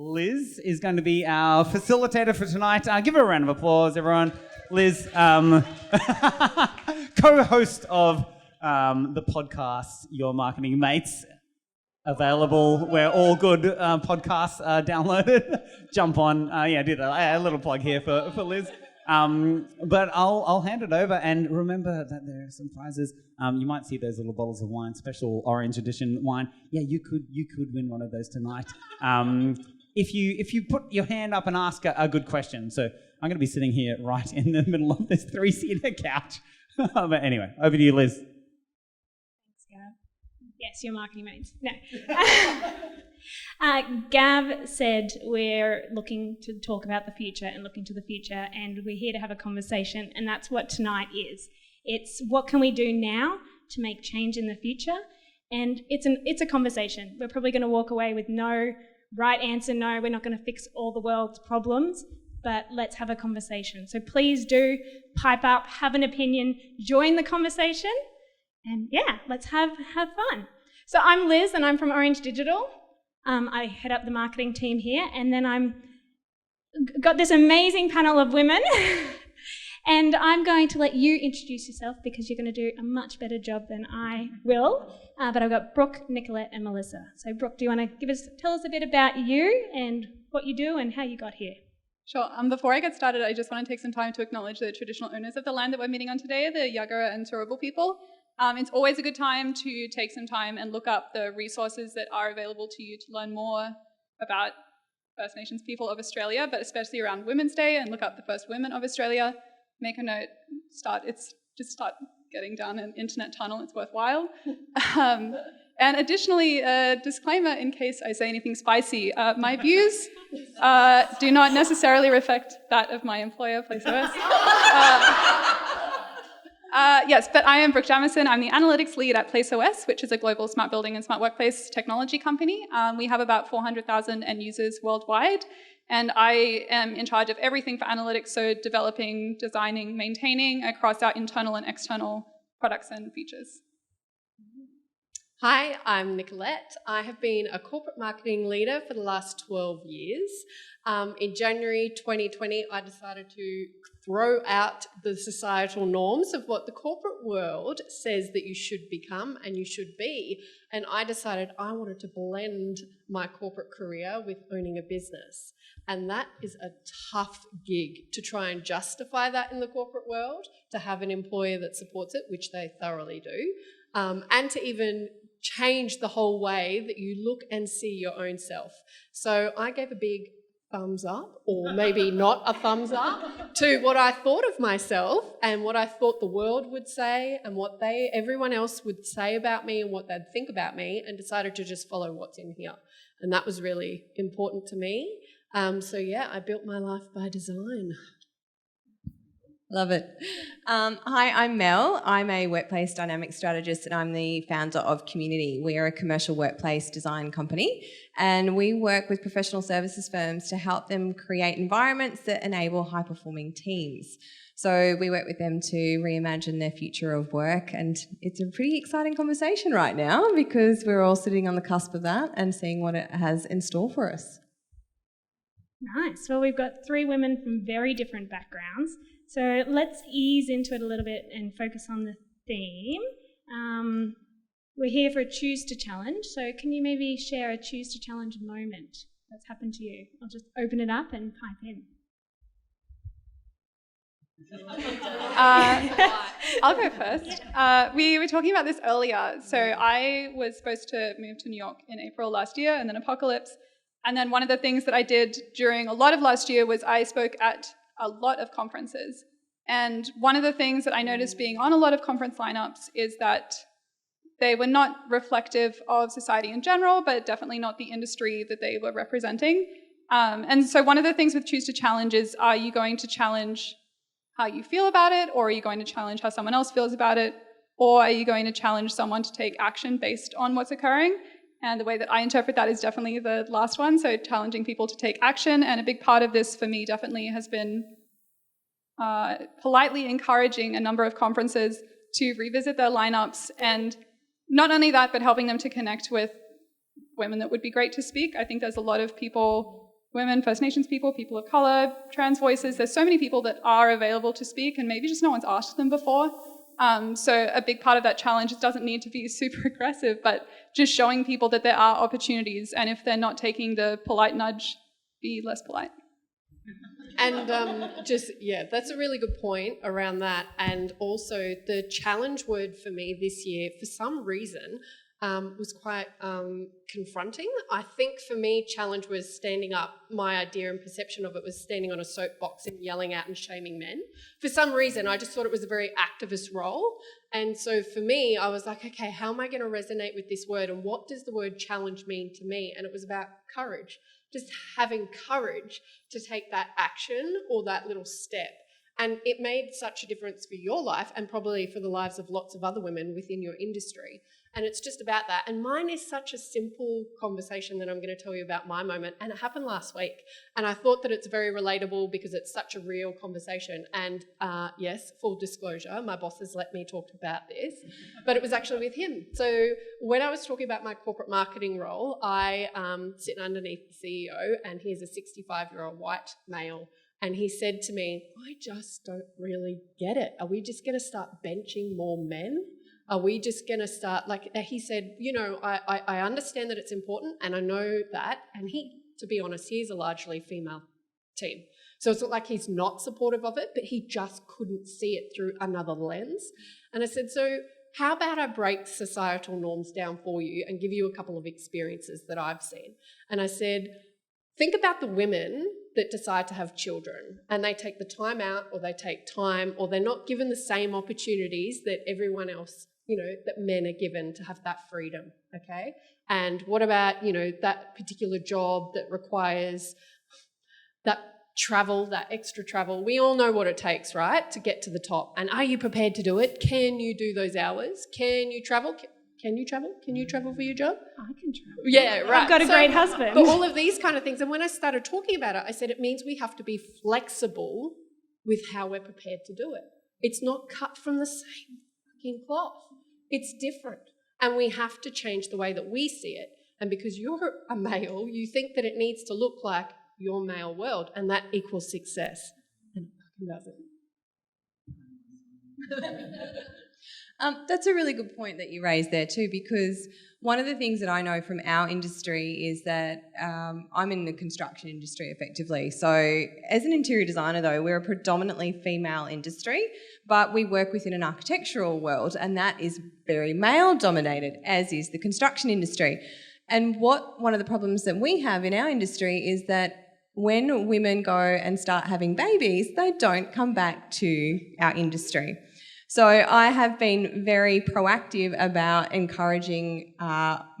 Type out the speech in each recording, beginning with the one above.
Liz is going to be our facilitator for tonight. Give her a round of applause, everyone. Liz, co-host of the podcast Your Marketing Mates, available where all good podcasts are downloaded. Jump on. Do that. A little plug here for Liz. But I'll hand it over, and remember that there are some prizes. You might see those little bottles of wine, special orange edition wine. Yeah, you could win one of those tonight. If you put your hand up and ask a good question. So I'm going to be sitting here right in the middle of this 3-seater couch. But anyway, over to you, Liz. Thanks, Gav. Yes, your marketing mates. No. Gav said we're looking to talk about the future and looking to the future, and we're here to have a conversation, and that's what tonight is. It's what can we do now to make change in the future, and it's a conversation. We're probably going to walk away with no right answer, no, we're not going to fix all the world's problems, but let's have a conversation. So please do pipe up, have an opinion, join the conversation, and let's have fun. So I'm Liz, and I'm from Orange Digital. I head up the marketing team here, and then I'm got this amazing panel of women, and I'm going to let you introduce yourself because you're going to do a much better job than I will. But I've got Brooke, Nicolette, and Melissa. So Brooke, do you want to tell us a bit about you and what you do and how you got here? Sure. Before I get started, I just want to take some time to acknowledge the traditional owners of the land that we're meeting on today, the Yagara and Turrbal people. It's always a good time to take some time and look up the resources that are available to you to learn more about First Nations people of Australia, but especially around Women's Day, and look up the first women of Australia. Make a note, start getting down an internet tunnel, it's worthwhile. And additionally, a disclaimer in case I say anything spicy, my views do not necessarily reflect that of my employer, PlaceOS. Yes, but I am Brooke Jamieson. I'm the analytics lead at PlaceOS, which is a global smart building and smart workplace technology company. We have about 400,000 end users worldwide, and I am in charge of everything for analytics, so developing, designing, maintaining across our internal and external products and features. Hi, I'm Nicolette. I have been a corporate marketing leader for the last 12 years. In January 2020, I decided to throw out the societal norms of what the corporate world says that you should become and you should be. And I decided I wanted to blend my corporate career with owning a business. And that is a tough gig to try and justify that in the corporate world, to have an employer that supports it, which they thoroughly do, and to even change the whole way that you look and see your own self. So I gave a big thumbs up, or maybe not a thumbs up, to what I thought of myself and what I thought the world would say and what everyone else would say about me and what they'd think about me, and decided to just follow what's in here. And that was really important to me. I built my life by design. Love it. Hi, I'm Mel. I'm a workplace dynamic strategist, and I'm the founder of Community. We are a commercial workplace design company, and we work with professional services firms to help them create environments that enable high-performing teams. So we work with them to reimagine their future of work, and it's a pretty exciting conversation right now because we're all sitting on the cusp of that and seeing what it has in store for us. Nice. Well, we've got 3 women from very different backgrounds. So let's ease into it a little bit and focus on the theme. We're here for a Choose to Challenge. So can you maybe share a Choose to Challenge moment that's happened to you? I'll just open it up and pipe in. I'll go first. We were talking about this earlier. So I was supposed to move to New York in April last year, and then apocalypse. And then one of the things that I did during a lot of last year was I spoke at a lot of conferences. And one of the things that I noticed being on a lot of conference lineups is that they were not reflective of society in general, but definitely not the industry that they were representing. And so one of the things with Choose to Challenge is, are you going to challenge how you feel about it, or are you going to challenge how someone else feels about it, or are you going to challenge someone to take action based on what's occurring? And the way that I interpret that is definitely the last one, so challenging people to take action. And a big part of this for me definitely has been politely encouraging a number of conferences to revisit their lineups, and not only that, but helping them to connect with women that would be great to speak. I think there's a lot of people women, First Nations people, people of colour, trans voices. There's so many people that are available to speak and maybe just no one's asked them before. So a big part of that challenge, it doesn't need to be super aggressive, but just showing people that there are opportunities, and if they're not taking the polite nudge, be less polite. And that's a really good point around that. And also the challenge word for me this year, for some reason, was quite confronting. I think for me, challenge was standing up. My idea and perception of it was standing on a soapbox and yelling out and shaming men. For some reason, I just thought it was a very activist role. And so for me, I was like, okay, how am I going to resonate with this word? And what does the word challenge mean to me? And it was about courage. Just having courage to take that action or that little step. And it made such a difference for your life and probably for the lives of lots of other women within your industry. And it's just about that. And mine is such a simple conversation that I'm going to tell you about my moment. And it happened last week. And I thought that it's very relatable because it's such a real conversation. And yes, full disclosure, my boss has let me talk about this, but it was actually with him. So when I was talking about my corporate marketing role, I sit underneath the CEO, and he's a 65-year-old white male. And he said to me, I just don't really get it. Are we just going to start benching more men? Are we just going to start, like he said, I understand that it's important and I know that. And he, to be honest, he's a largely female team. So it's not like he's not supportive of it, but he just couldn't see it through another lens. And I said, so how about I break societal norms down for you and give you a couple of experiences that I've seen? And I said, think about the women that decide to have children and they take the time out, or they take time, or they're not given the same opportunities that everyone else, that men are given to have that freedom, okay? And what about, that particular job that requires that travel, that extra travel? We all know what it takes, right, to get to the top. And are you prepared to do it? Can you do those hours? Can you travel? Can you travel? Can you travel for your job? I can travel. Yeah, right. I've got a great husband. But all of these kind of things. And when I started talking about it, I said it means we have to be flexible with how we're prepared to do it. It's not cut from the same fucking cloth. It's different. And we have to change the way that we see it. And because you're a male, you think that it needs to look like your male world, and that equals success. And it fucking doesn't. That's a really good point that you raised there too, because one of the things that I know from our industry is that I'm in the construction industry effectively. So as an interior designer though, we're a predominantly female industry, but we work within an architectural world, and that is very male dominated, as is the construction industry. And one of the problems that we have in our industry is that when women go and start having babies, they don't come back to our industry. So I have been very proactive about encouraging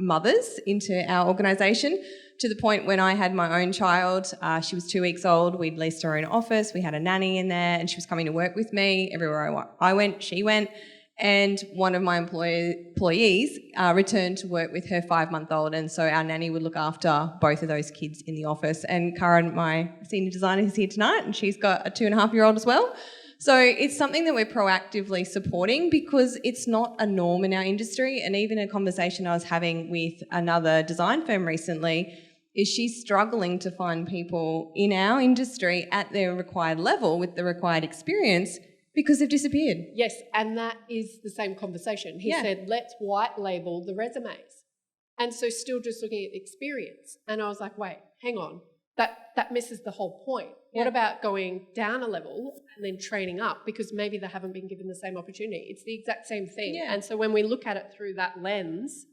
mothers into our organisation, to the point when I had my own child, she was 2 weeks old, we'd leased her own office, we had a nanny in there, and she was coming to work with me. Everywhere I went, she went. And one of my employees returned to work with her 5-month-old, and so our nanny would look after both of those kids in the office. And Karen, my senior designer, is here tonight, and she's got a 2.5-year-old as well. So it's something that we're proactively supporting because it's not a norm in our industry. And even a conversation I was having with another design firm recently is she's struggling to find people in our industry at their required level with the required experience because they've disappeared. Yes, and that is the same conversation. He said, let's white label the resumes. And so still just looking at the experience. And I was like, wait, hang on. That misses the whole point. Yeah. What about going down a level and then training up, because maybe they haven't been given the same opportunity? It's the exact same thing. Yeah. And so when we look at it through that lens,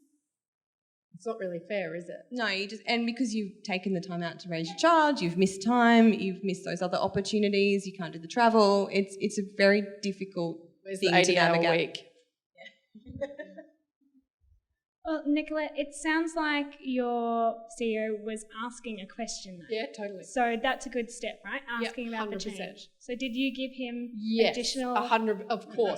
it's not really fair, is it? No, and because you've taken the time out to raise your child, you've missed time, you've missed those other opportunities, you can't do the travel. It's a very difficult thing to navigate. A week? Yeah. Well, Nicola, it sounds like your CEO was asking a question, though. Yeah, totally. So that's a good step, right? Asking about the change. So did you give him additional... 100, of course.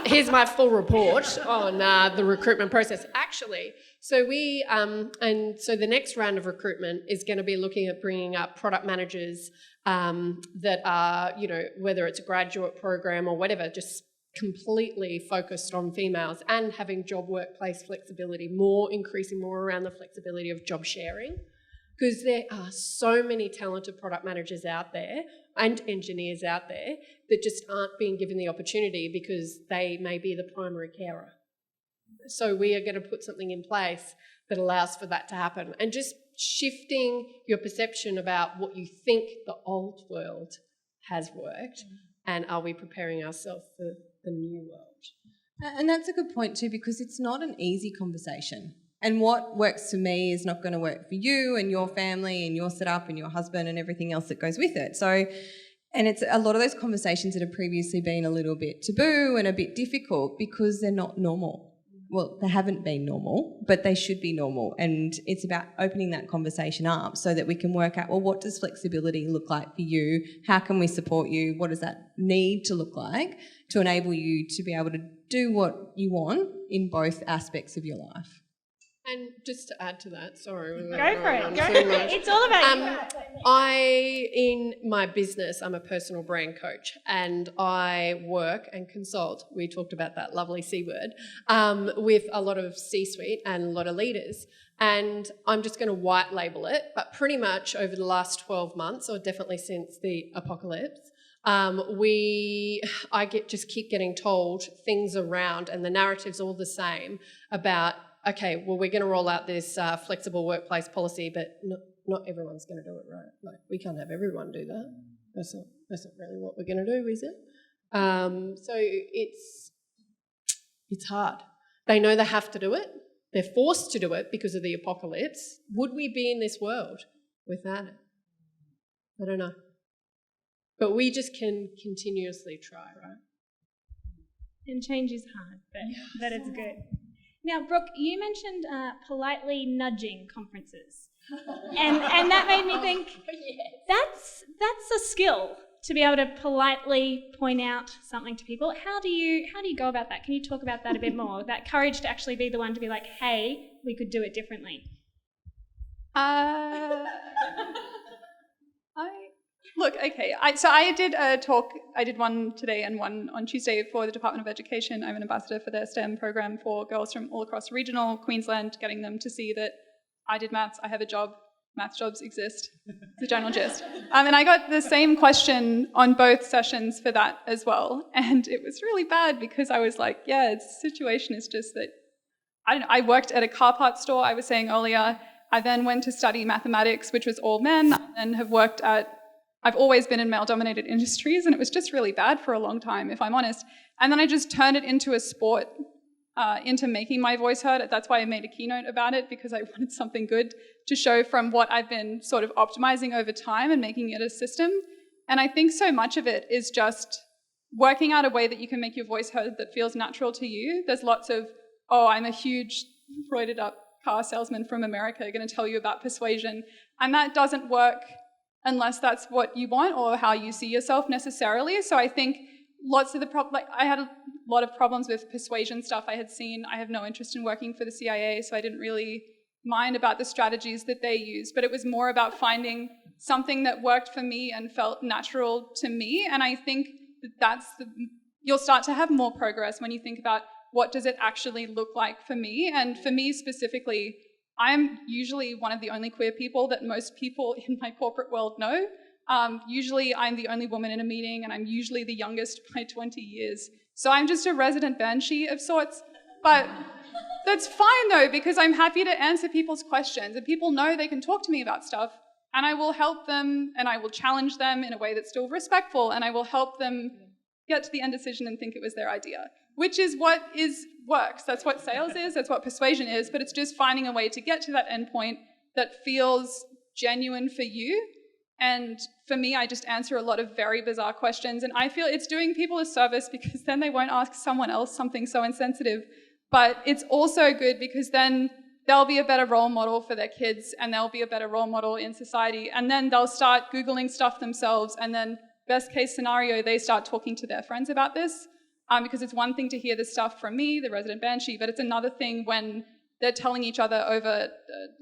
Here's my full report on the recruitment process. Actually, so so the next round of recruitment is going to be looking at bringing up product managers that are, whether it's a graduate program or whatever, just completely focused on females, and having job workplace flexibility, increasing more around the flexibility of job sharing. because there are so many talented product managers out there and engineers out there that just aren't being given the opportunity because they may be the primary carer. So we are going to put something in place that allows for that to happen, and just shifting your perception about what you think the old world has worked, and are we preparing ourselves for the new world? And that's a good point too, because it's not an easy conversation. And what works for me is not going to work for you and your family and your setup and your husband and everything else that goes with it. So, and it's a lot of those conversations that have previously been a little bit taboo and a bit difficult because they're not normal. Well, they haven't been normal, but they should be normal. And it's about opening that conversation up so that we can work out, well, what does flexibility look like for you? How can we support you? What does that need to look like to enable you to be able to do what you want in both aspects of your life? And just to add to that, sorry. Go for it. Go for it. It's all about you. In my business, I'm a personal brand coach, and I work and consult, we talked about that lovely C word, with a lot of C-suite and a lot of leaders. And I'm just going to white label it, but pretty much over the last 12 months, or definitely since the apocalypse, just keep getting told things around, and the narrative's all the same about, okay, well, we're going to roll out this flexible workplace policy, but not everyone's going to do it right. Like, we can't have everyone do that. That's not really what we're going to do, is it? So it's hard. They know they have to do it. They're forced to do it because of the apocalypse. Would we be in this world without it? I don't know. But we just can continuously try, right? And change is hard, but it's good. Now, Brooke, you mentioned politely nudging conferences, and that made me think that's a skill, to be able to politely point out something to people. How do you go about that? Can you talk about that a bit more? That courage to actually be the one to be like, hey, we could do it differently. I did a talk. I did one today and one on Tuesday for the Department of Education. I'm an ambassador for their STEM program for girls from all across regional Queensland, getting them to see that I did maths, I have a job, maths jobs exist. It's a general gist. And I got the same question on both sessions for that as well. And it was really bad because I was like, yeah, the situation is just that, I worked at a car parts store, I was saying earlier. I then went to study mathematics, which was all men, and I've always been in male-dominated industries, and it was just really bad for a long time, if I'm honest. And then I just turned it into a sport, into making my voice heard. That's why I made a keynote about it, because I wanted something good to show from what I've been sort of optimizing over time and making it a system. And I think so much of it is just working out a way that you can make your voice heard that feels natural to you. There's lots of, I'm a huge roided up car salesman from America, going to tell you about persuasion. And that doesn't work unless that's what you want or how you see yourself necessarily. So I think lots of I had a lot of problems with persuasion stuff I had seen. I have no interest in working for the CIA, so I didn't really mind about the strategies that they used, but it was more about finding something that worked for me and felt natural to me. And I think you'll start to have more progress when you think about what does it actually look like for me. And for me specifically, I'm usually one of the only queer people that most people in my corporate world know. Usually I'm the only woman in a meeting, and I'm usually the youngest by 20 years. So I'm just a resident banshee of sorts. But that's fine though, because I'm happy to answer people's questions, and people know they can talk to me about stuff, and I will help them, and I will challenge them in a way that's still respectful, and I will help them get to the end decision and think it was their idea, which is what works. That's what sales is, that's what persuasion is, but it's just finding a way to get to that end point that feels genuine for you. And for me, I just answer a lot of very bizarre questions, and I feel it's doing people a service because then they won't ask someone else something so insensitive. But it's also good because then they'll be a better role model for their kids, and they'll be a better role model in society, and then they'll start Googling stuff themselves, and then best case scenario, they start talking to their friends about this. Because it's one thing to hear this stuff from me, the resident banshee, but it's another thing when they're telling each other over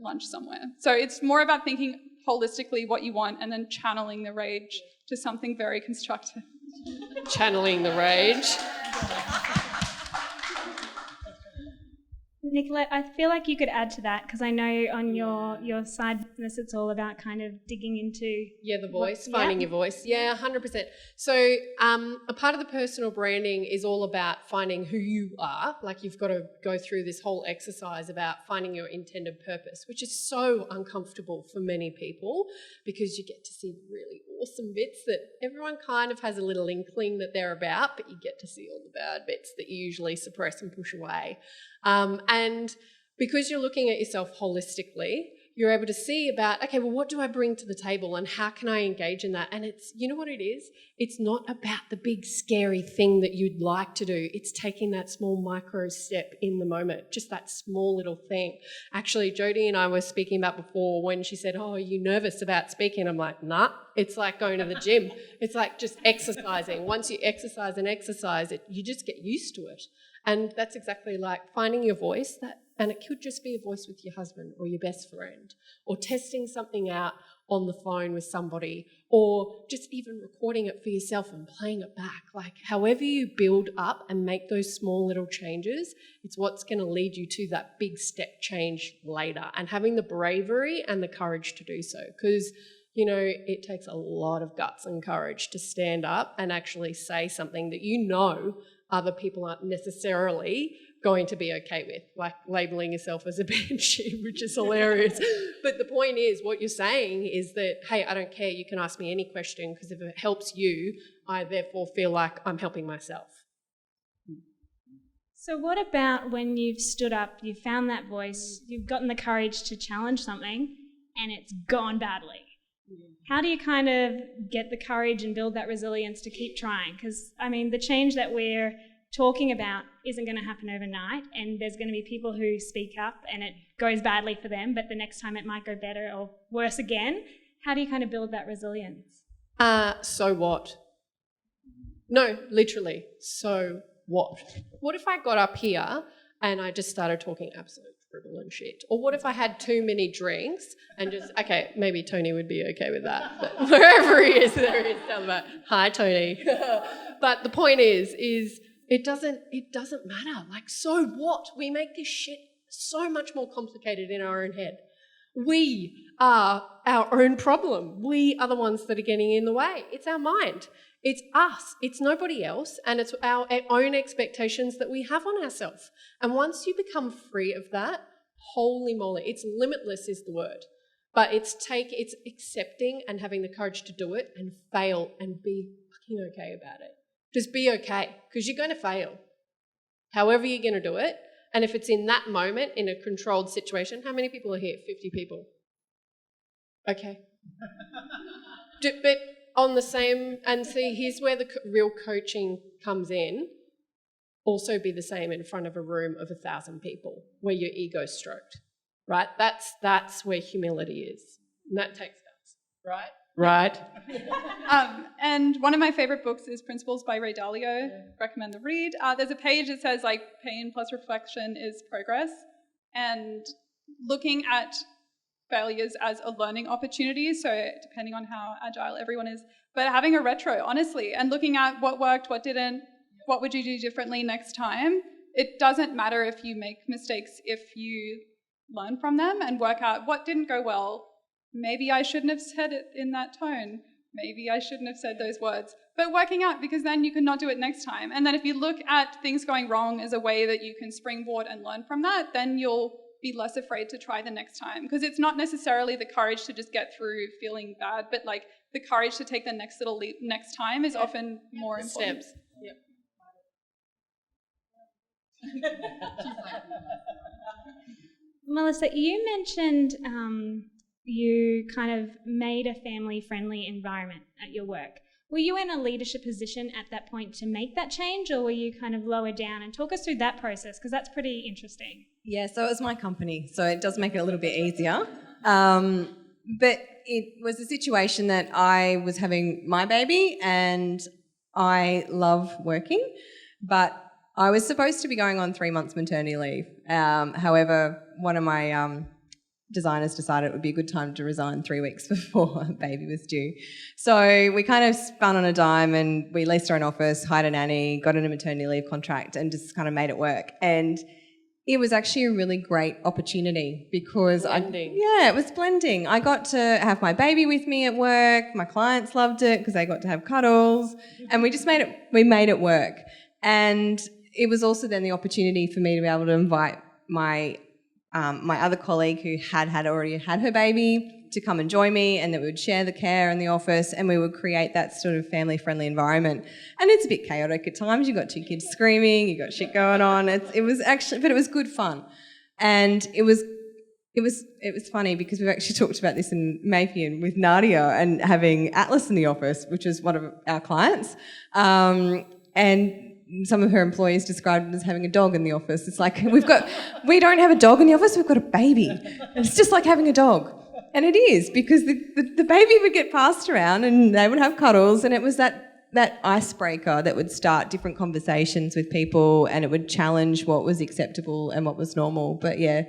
lunch somewhere. So it's more about thinking holistically what you want and then channeling the rage to something very constructive. Channeling the rage. Nicola, I feel like you could add to that because I know on your side business it's all about kind of digging into... Yeah, the voice, finding your voice. Yeah, 100%. So a part of the personal branding is all about finding who you are. Like you've got to go through this whole exercise about finding your intended purpose, which is so uncomfortable for many people because you get to see really awesome bits that everyone kind of has a little inkling that they're about, but you get to see all the bad bits that you usually suppress and push away. And because you're looking at yourself holistically, you're able to see about, okay, well, what do I bring to the table and how can I engage in that? And it's, you know what it is? It's not about the big scary thing that you'd like to do. It's taking that small micro step in the moment, just that small little thing. Actually, Jodie and I were speaking about before when she said, oh, are you nervous about speaking? I'm like, nah, it's like going to the gym. It's like just exercising. Once you exercise and exercise it, you just get used to it. And that's exactly like finding your voice, and it could just be a voice with your husband or your best friend, or testing something out on the phone with somebody, or just even recording it for yourself and playing it back. Like however you build up and make those small little changes, it's what's going to lead you to that big step change later, and having the bravery and the courage to do so. Because, you know, it takes a lot of guts and courage to stand up and actually say something that you know other people aren't necessarily going to be okay with, like labelling yourself as a banshee, which is hilarious. But the point is, what you're saying is that, hey, I don't care, you can ask me any question because if it helps you, I therefore feel like I'm helping myself. So what about when you've stood up, you've found that voice, you've gotten the courage to challenge something and it's gone badly? How do you kind of get the courage and build that resilience to keep trying? Because, I mean, the change that we're talking about isn't going to happen overnight, and there's going to be people who speak up and it goes badly for them, but the next time it might go better or worse again. How do you kind of build that resilience? So what? No, literally, so what? What if I got up here and I just started talking absolute dribble and shit? Or what if I had too many drinks and just, okay, maybe Tony would be okay with that, but wherever he is, there he is, tell him about, hi Tony. But the point is it doesn't matter. Like, so what? We make this shit so much more complicated in our own head. We are our own problem. We are the ones that are getting in the way. It's our mind. It's us. It's nobody else. And it's our own expectations that we have on ourselves. And once you become free of that, holy moly, it's limitless is the word. But it's accepting and having the courage to do it and fail and be fucking okay about it. Just be okay, because you're going to fail. However you're going to do it. And if it's in that moment, in a controlled situation, how many people are here? 50 people. Okay. But on the same, and see, here's where the real coaching comes in. Also be the same in front of a room of 1,000 people where your ego's stroked, right? That's where humility is. And that takes guts, right? Right. And one of my favorite books is Principles by Ray Dalio. Recommend the read. There's a page that says like pain plus reflection is progress, and looking at failures as a learning opportunity. So depending on how agile everyone is, but having a retro, honestly, and looking at what worked, what didn't, what would you do differently next time? It doesn't matter if you make mistakes if you learn from them and work out what didn't go well. Maybe I shouldn't have said it in that tone. Maybe I shouldn't have said those words. But working out, because then you can not do it next time. And then if you look at things going wrong as a way that you can springboard and learn from that, then you'll be less afraid to try the next time. Because it's not necessarily the courage to just get through feeling bad, but like the courage to take the next little leap next time is often more important. Steps. Yep. Melissa, you mentioned you kind of made a family-friendly environment at your work. Were you in a leadership position at that point to make that change, or were you kind of lower down? And talk us through that process, because that's pretty interesting. Yeah, so it was my company, so it does make it a little bit easier. But it was a situation that I was having my baby and I love working, but I was supposed to be going on 3 months maternity leave. However, one of my designers decided it would be a good time to resign 3 weeks before a baby was due. So we kind of spun on a dime and we leased our own office, hired a nanny, got in a maternity leave contract and just kind of made it work. And It was actually a really great opportunity because Blending. it was blending. I got to have my baby with me at work. My clients loved it because they got to have cuddles, and we made it work. And it was also then the opportunity for me to be able to invite my other colleague who already had her baby to come and join me, and that we would share the care in the office, and we would create that sort of family-friendly environment. And it's a bit chaotic at times. You've got 2 kids screaming, you've got shit going on. It was good fun. And it was funny because we've actually talked about this in Mayfield with Nadia and having Atlas in the office, which is one of our clients. And some of her employees described it as having a dog in the office. It's like, we don't have a dog in the office, we've got a baby. And it's just like having a dog. And it is, because the baby would get passed around and they would have cuddles, and it was that icebreaker that would start different conversations with people, and it would challenge what was acceptable and what was normal. But yeah,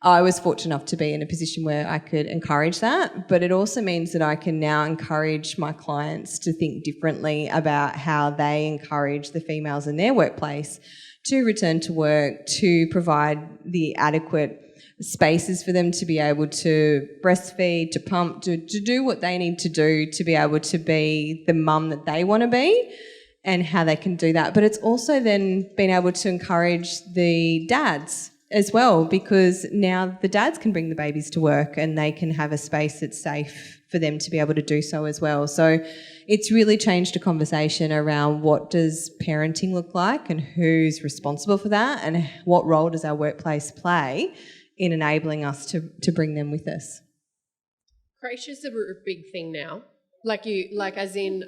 I was fortunate enough to be in a position where I could encourage that, but it also means that I can now encourage my clients to think differently about how they encourage the females in their workplace to return to work, to provide the adequate spaces for them to be able to breastfeed, to pump, to do what they need to do to be able to be the mum that they want to be, and how they can do that. But it's also then being able to encourage the dads as well, because now the dads can bring the babies to work and they can have a space that's safe for them to be able to do so as well. So it's really changed a conversation around what does parenting look like and who's responsible for that, and what role does our workplace play in enabling us to bring them with us. Creches are a big thing now. As in,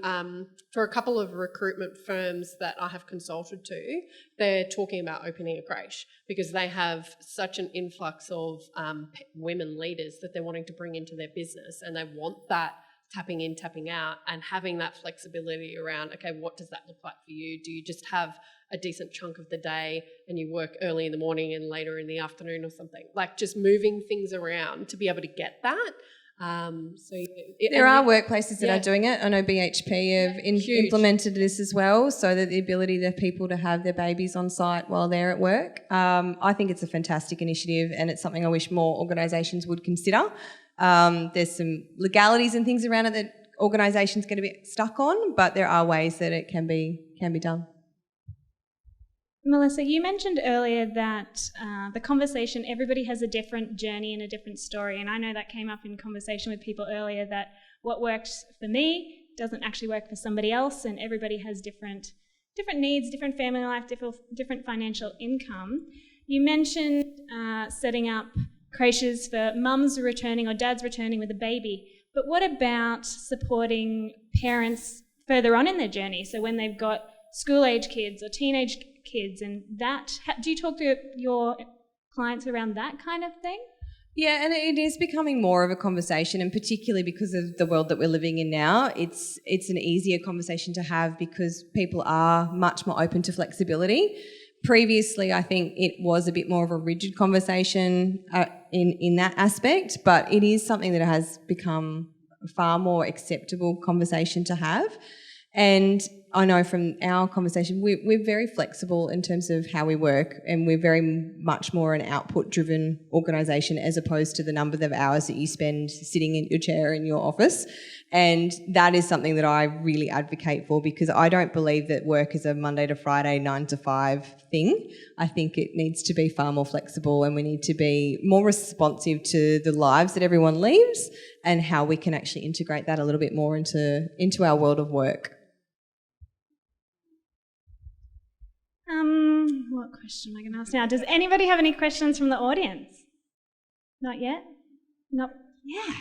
for a couple of recruitment firms that I have consulted to, they're talking about opening a creche because they have such an influx of women leaders that they're wanting to bring into their business, and they want that tapping in, tapping out, and having that flexibility around, okay, what does that look like for you? Do you just have a decent chunk of the day and you work early in the morning and later in the afternoon or something? Like, just moving things around to be able to get that. There are workplaces that are doing it. I know BHP have implemented this as well, so that the ability of people to have their babies on site while they're at work. I think it's a fantastic initiative, and it's something I wish more organisations would consider. There's some legalities and things around it that organisations get a bit stuck on, but there are ways that it can be done. Melissa, you mentioned earlier that the conversation, everybody has a different journey and a different story, and I know that came up in conversation with people earlier, that what works for me doesn't actually work for somebody else, and everybody has different needs, different family life, different financial income. You mentioned setting up creches for mums returning or dads returning with a baby, but what about supporting parents further on in their journey? So when they've got school-age kids or teenage kids, and that, do you talk to your clients around that kind of thing? Yeah, and it is becoming more of a conversation, and particularly because of the world that we're living in now, it's an easier conversation to have because people are much more open to flexibility. Previously, I think it was a bit more of a rigid conversation in that aspect, but it is something that has become a far more acceptable conversation to have. And I know from our conversation, we're very flexible in terms of how we work, and we're very much more an output-driven organisation as opposed to the number of hours that you spend sitting in your chair in your office. And that is something that I really advocate for, because I don't believe that work is a Monday to Friday 9 to 5 thing. I think it needs to be far more flexible, and we need to be more responsive to the lives that everyone leads and how we can actually integrate that a little bit more into our world of work. What question am I going to ask now? Does anybody have any questions from the audience? Not yet? No. Yeah.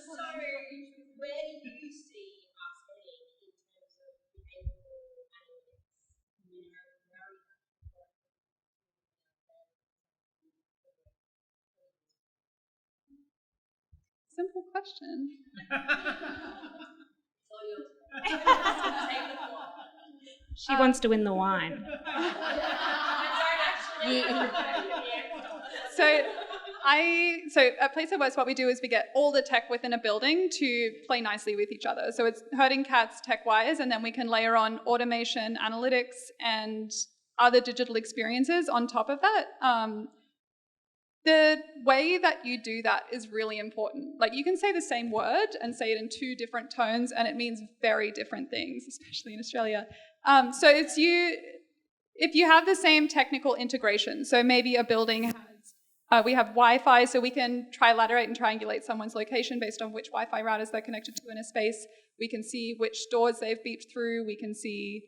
So, where do you see us heading in terms of behavioural analytics? Simple question. She wants to win the wine. So at Place of West, what we do is we get all the tech within a building to play nicely with each other. So it's herding cats tech-wise, and then we can layer on automation, analytics, and other digital experiences on top of that. The way that you do that is really important. Like, you can say the same word and say it in two different tones, and it means very different things, especially in Australia. So if you have the same technical integration, so maybe a building has, we have Wi-Fi, so we can trilaterate and triangulate someone's location based on which Wi-Fi routers they're connected to in a space. We can see which doors they've beeped through. We can see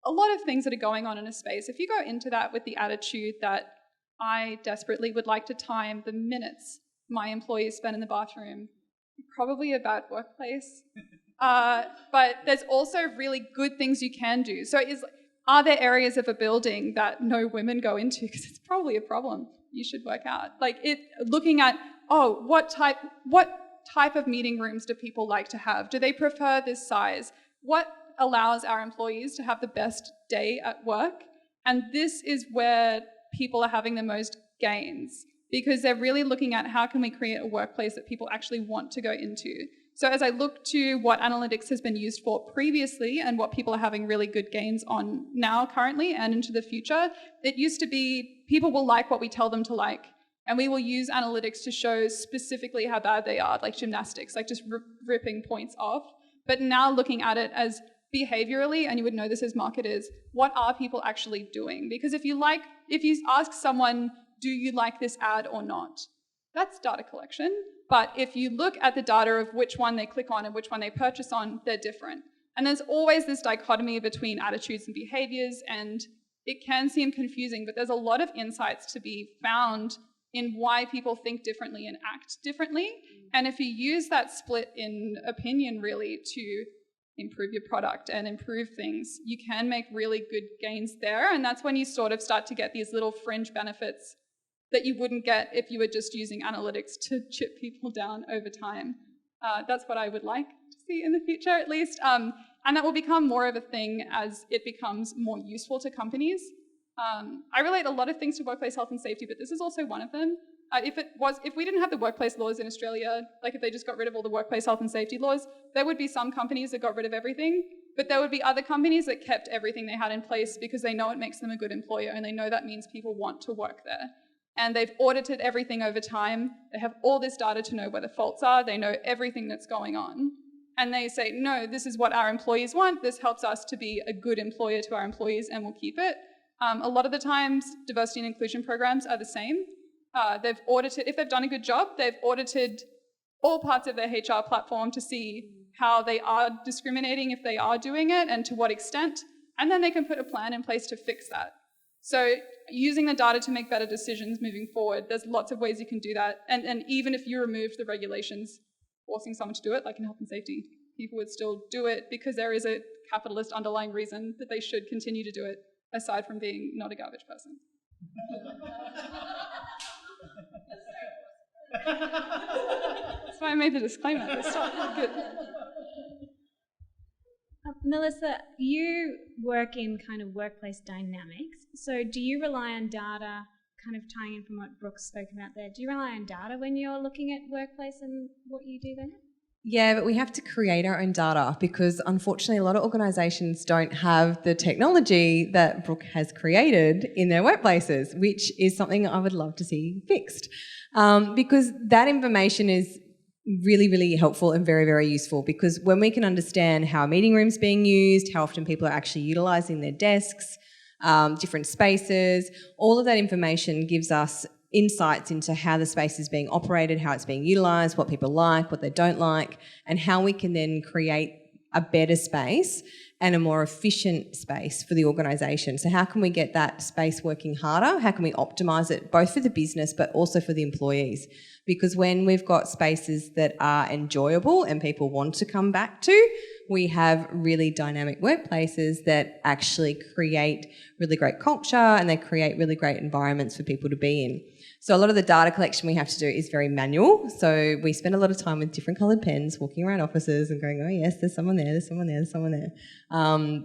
a lot of things that are going on in a space. If you go into that with the attitude that I desperately would like to time the minutes my employees spend in the bathroom, probably a bad workplace. But there's also really good things you can do. So are there areas of a building that no women go into? Because it's probably a problem you should work out. Looking at, what type of meeting rooms do people like to have? Do they prefer this size? What allows our employees to have the best day at work? And this is where people are having the most gains, because they're really looking at how can we create a workplace that people actually want to go into. So as I look to what analytics has been used for previously and what people are having really good gains on now currently and into the future, it used to be people will like what we tell them to like, and we will use analytics to show specifically how bad they are, like gymnastics, like just ripping points off. But now looking at it as behaviorally, and you would know this as marketers, what are people actually doing? Because if you ask someone, do you like this ad or not? That's data collection. But if you look at the data of which one they click on and which one they purchase on, they're different. And there's always this dichotomy between attitudes and behaviors, and it can seem confusing, but there's a lot of insights to be found in why people think differently and act differently. And if you use that split in opinion really to improve your product and improve things, you can make really good gains there. And that's when you sort of start to get these little fringe benefits that you wouldn't get if you were just using analytics to chip people down over time. That's what I would like to see in the future, at least. And that will become more of a thing as it becomes more useful to companies. I relate a lot of things to workplace health and safety, but this is also one of them. If we didn't have the workplace laws in Australia, like if they just got rid of all the workplace health and safety laws, there would be some companies that got rid of everything, but there would be other companies that kept everything they had in place because they know it makes them a good employer, and they know that means people want to work there. And they've audited everything over time. They have all this data to know where the faults are. They know everything that's going on. And they say, no, this is what our employees want. This helps us to be a good employer to our employees, and we'll keep it. A lot of the times, diversity and inclusion programs are the same. They've audited, if they've done a good job, they've audited all parts of their HR platform to see how they are discriminating, if they are doing it, and to what extent. And then they can put a plan in place to fix that. So using the data to make better decisions moving forward, there's lots of ways you can do that. And even if you remove the regulations forcing someone to do it, like in health and safety, people would still do it because there is a capitalist underlying reason that they should continue to do it, aside from being not a garbage person. That's why I made the disclaimer at the start. Good. Melissa, you work in kind of workplace dynamics. So do you rely on data, kind of tying in from what Brooke spoke about there, do you rely on data when you're looking at workplace and what you do there? Yeah, but we have to create our own data because unfortunately a lot of organisations don't have the technology that Brooke has created in their workplaces, which is something I would love to see fixed. Because that information is really, really helpful and very, very useful, because when we can understand how a meeting room's being used, how often people are actually utilising their desks, different spaces, all of that information gives us insights into how the space is being operated, how it's being utilised, what people like, what they don't like, and how we can then create a better space and a more efficient space for the organisation. So how can we get that space working harder? How can we optimise it both for the business but also for the employees? Because when we've got spaces that are enjoyable and people want to come back to, we have really dynamic workplaces that actually create really great culture and they create really great environments for people to be in. So a lot of the data collection we have to do is very manual. So we spend a lot of time with different coloured pens, walking around offices and going, oh yes, there's someone there, there's someone there, there's someone there.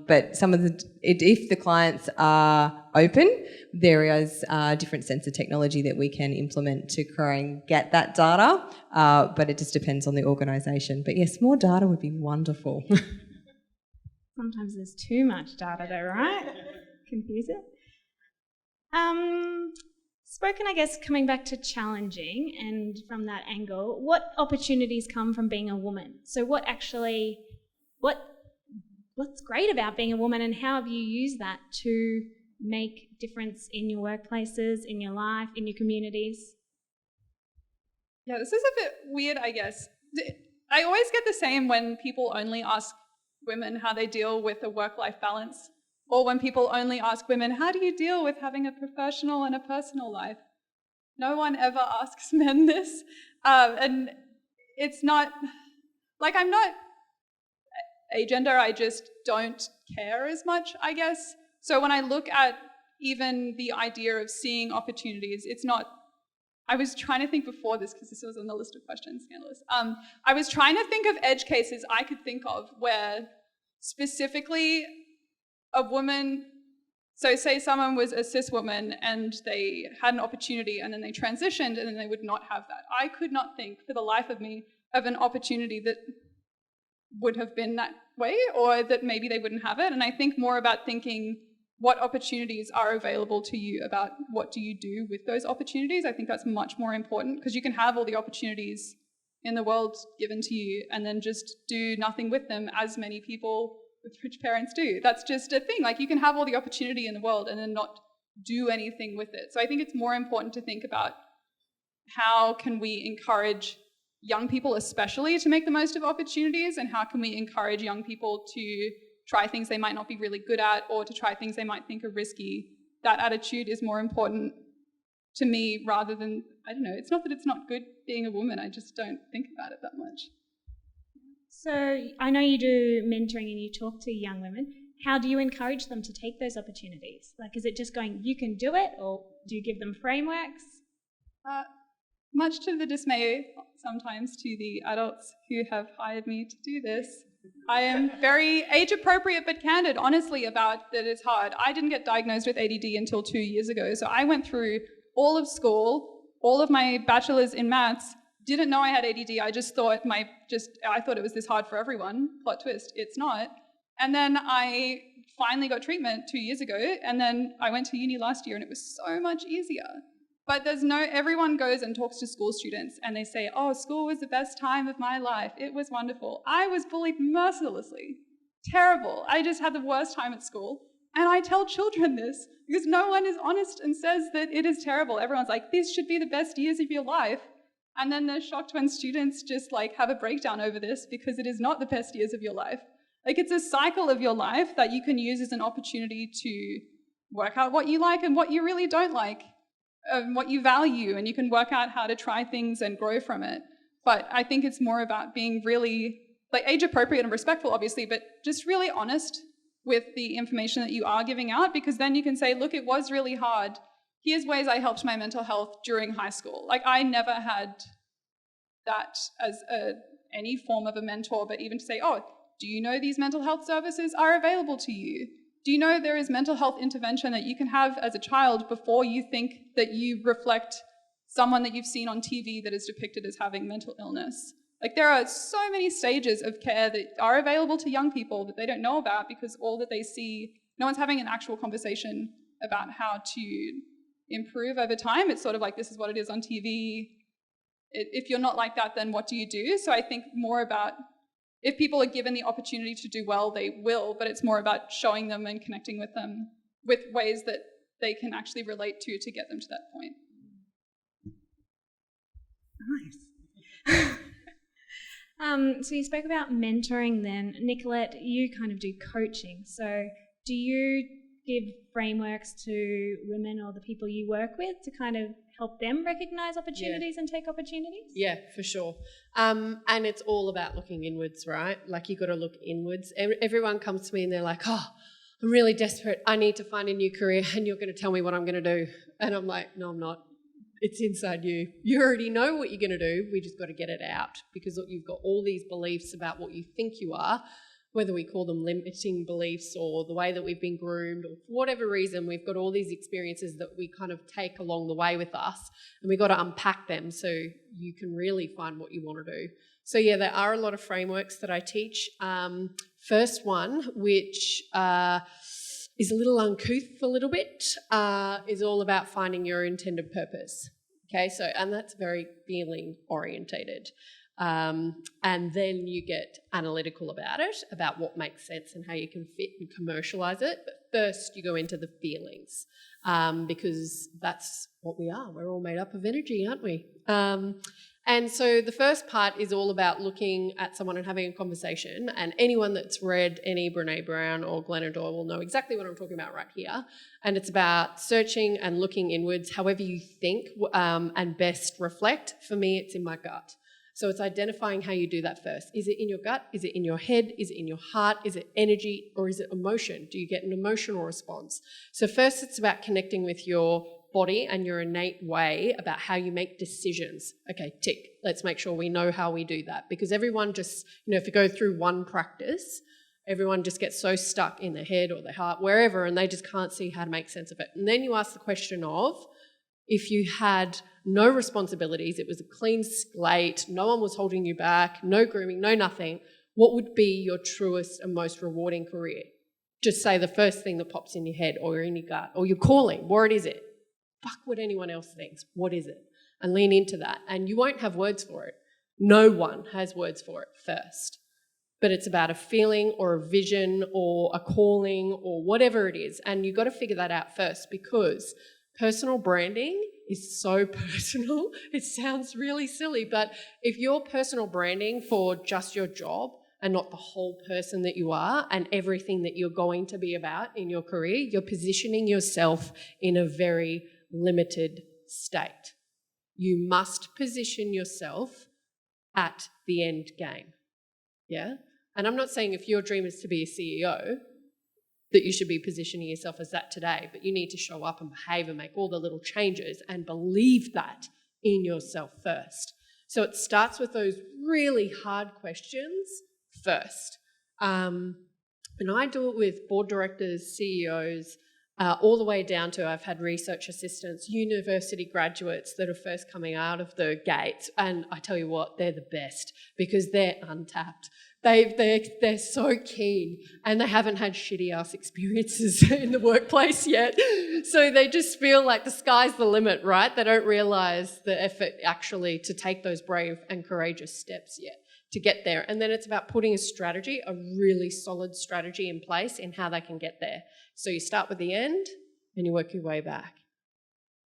But some of if the clients are open, there is a different sense of technology that we can implement to try and get that data. But it just depends on the organisation. But yes, more data would be wonderful. Sometimes there's too much data though, right? Confusing. Spoken, I guess, coming back to challenging and from that angle, what opportunities come from being a woman? So what's great about being a woman and how have you used that to make difference in your workplaces, in your life, in your communities? Yeah, this is a bit weird, I guess. I always get the same when people only ask women how they deal with a work-life balance, or when people only ask women, how do you deal with having a professional and a personal life? No one ever asks men this. And it's not, like, I'm not agender, I just don't care as much, I guess. So when I look at even the idea of seeing opportunities, it's not, I was trying to think before this, because this was on the list of questions, scandalous. I was trying to think of edge cases I could think of where specifically a woman, so say someone was a cis woman and they had an opportunity and then they transitioned and then they would not have that. I could not think for the life of me of an opportunity that would have been that way or that maybe they wouldn't have it. And I think more about thinking what opportunities are available to you, about what do you do with those opportunities. I think that's much more important because you can have all the opportunities in the world given to you and then just do nothing with them, as many people with rich parents do. That's just a thing. Like, you can have all the opportunity in the world and then not do anything with it. So I think it's more important to think about how can we encourage young people especially to make the most of opportunities, and how can we encourage young people to try things they might not be really good at or to try things they might think are risky. That attitude is more important to me rather than, I don't know, it's not that it's not good being a woman, I just don't think about it that much. So I know you do mentoring and you talk to young women. How do you encourage them to take those opportunities? Like, is it just going, you can do it, or do you give them frameworks? Much to the dismay sometimes to the adults who have hired me to do this, I am very age-appropriate but candid, honestly, about that it's hard. I didn't get diagnosed with ADD until 2 years ago, so I went through all of school, all of my bachelor's in maths, didn't know I had ADD. I just thought I thought it was this hard for everyone. Plot twist, it's not. And then I finally got treatment 2 years ago, and then I went to uni last year, and it was so much easier. But everyone goes and talks to school students, and they say, oh, school was the best time of my life. It was wonderful. I was bullied mercilessly. Terrible. I just had the worst time at school. And I tell children this because no one is honest and says that it is terrible. Everyone's like, these should be the best years of your life. And then they're shocked when students just have a breakdown over this because it is not the best years of your life. Like, it's a cycle of your life that you can use as an opportunity to work out what you like and what you really don't like, what you value, and you can work out how to try things and grow from it. But I think it's more about being really, age appropriate and respectful, obviously, but just really honest with the information that you are giving out, because then you can say, look, it was really hard. Here's ways I helped my mental health during high school. I never had that as any form of a mentor, but even to say, oh, do you know these mental health services are available to you? Do you know there is mental health intervention that you can have as a child before you think that you reflect someone that you've seen on TV that is depicted as having mental illness? There are so many stages of care that are available to young people that they don't know about because all that they see, no one's having an actual conversation about how to improve over time. It's sort of like, this is what it is on TV. If you're not like that, then what do you do? So I think more about, if people are given the opportunity to do well, they will, but it's more about showing them and connecting with them with ways that they can actually relate to get them to that point. Nice. So you spoke about mentoring then. Nicolette, you kind of do coaching. So do you give frameworks to women or the people you work with to kind of help them recognise opportunities and take opportunities? Yeah, for sure. And it's all about looking inwards, right? Like, you got to look inwards. Everyone comes to me and they're like, oh, I'm really desperate. I need to find a new career and you're going to tell me what I'm going to do. And I'm like, no, I'm not. It's inside you. You already know what you're going to do. We just got to get it out, because you've got all these beliefs about what you think you are, whether we call them limiting beliefs or the way that we've been groomed, or for whatever reason, we've got all these experiences that we kind of take along the way with us, and we've got to unpack them so you can really find what you want to do. So yeah, there are a lot of frameworks that I teach. First one, which is a little uncouth a little bit, is all about finding your intended purpose. Okay, so, and that's very feeling orientated. And then you get analytical about it, about what makes sense and how you can fit and commercialise it. But first you go into the feelings, because that's what we are. We're all made up of energy, aren't we? And so the first part is all about looking at someone and having a conversation, and anyone that's read any Brené Brown or Glennon Doyle will know exactly what I'm talking about right here. And it's about searching and looking inwards, however you think and best reflect. For me, it's in my gut. So it's identifying how you do that first. Is it in your gut? Is it in your head? Is it in your heart? Is it energy? Or is it emotion? Do you get an emotional response? So first it's about connecting with your body and your innate way about how you make decisions. Okay, tick. Let's make sure we know how we do that. Because everyone just, if you go through one practice, everyone just gets so stuck in their head or their heart, wherever, and they just can't see how to make sense of it. And then you ask the question of, if you had no responsibilities, it was a clean slate, no one was holding you back, no grooming, no nothing, what would be your truest and most rewarding career? Just say the first thing that pops in your head or in your gut or your calling. What is it? Fuck what anyone else thinks. What is it? And lean into that. And you won't have words for it. No one has words for it first. But it's about a feeling or a vision or a calling or whatever it is. And you've got to figure that out first, because personal branding is so personal. It sounds really silly, but if you're personal branding for just your job and not the whole person that you are and everything that you're going to be about in your career, you're positioning yourself in a very limited state. You must position yourself at the end game. Yeah? And I'm not saying if your dream is to be a CEO, that you should be positioning yourself as that today, but you need to show up and behave and make all the little changes and believe that in yourself first. So it starts with those really hard questions first. And I do it with board directors, CEOs, all the way down to I've had research assistants, university graduates that are first coming out of the gates. And I tell you what, they're the best because they're untapped. They're so keen and they haven't had shitty ass experiences in the workplace yet. So they just feel like the sky's the limit, right? They don't realise the effort actually to take those brave and courageous steps yet to get there. And then it's about putting a strategy, a really solid strategy in place in how they can get there. So you start with the end and you work your way back.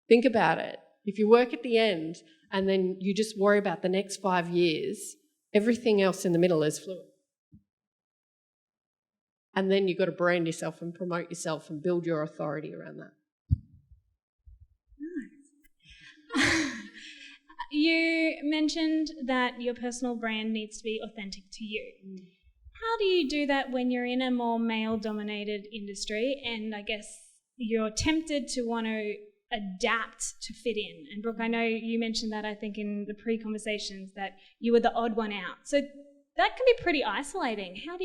Think about it. If you work at the end and then you just worry about the next 5 years, everything else in the middle is fluid. And then you've got to brand yourself and promote yourself and build your authority around that. Nice. You mentioned that your personal brand needs to be authentic to you. How do you do that when you're in a more male-dominated industry and I guess you're tempted to want to adapt to fit in? And Brooke, I know you mentioned that I think in the pre-conversations that you were the odd one out. So that can be pretty isolating. How do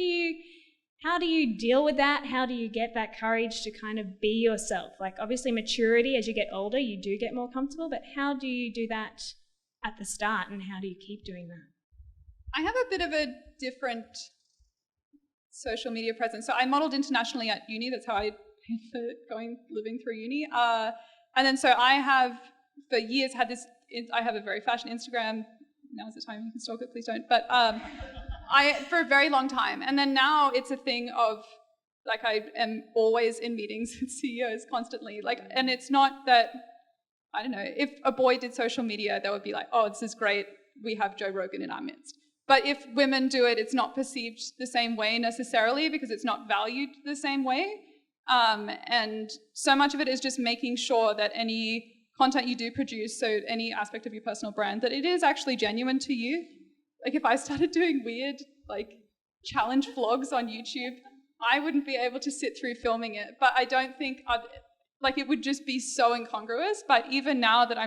you deal with that? How do you get that courage to kind of be yourself? Like obviously maturity, as you get older, you do get more comfortable, but how do you do that at the start and how do you keep doing that? I have a bit of a different social media presence. So I modeled internationally at uni. That's how I paid for living through uni. And then so I have, for years, had this, I have a very fashion Instagram. Now's the time you can stalk it, please don't. But for a very long time. And then now it's a thing of, like, I am always in meetings with CEOs constantly. Like, and it's not that, I don't know, if a boy did social media, they would be like, oh, this is great. We have Joe Rogan in our midst. But if women do it, it's not perceived the same way necessarily because it's not valued the same way. And so much of it is just making sure that any content you do produce, so any aspect of your personal brand, that it is actually genuine to you. Like if I started doing weird, like challenge vlogs on YouTube, I wouldn't be able to sit through filming it. But I don't think it would just be so incongruous. But even now that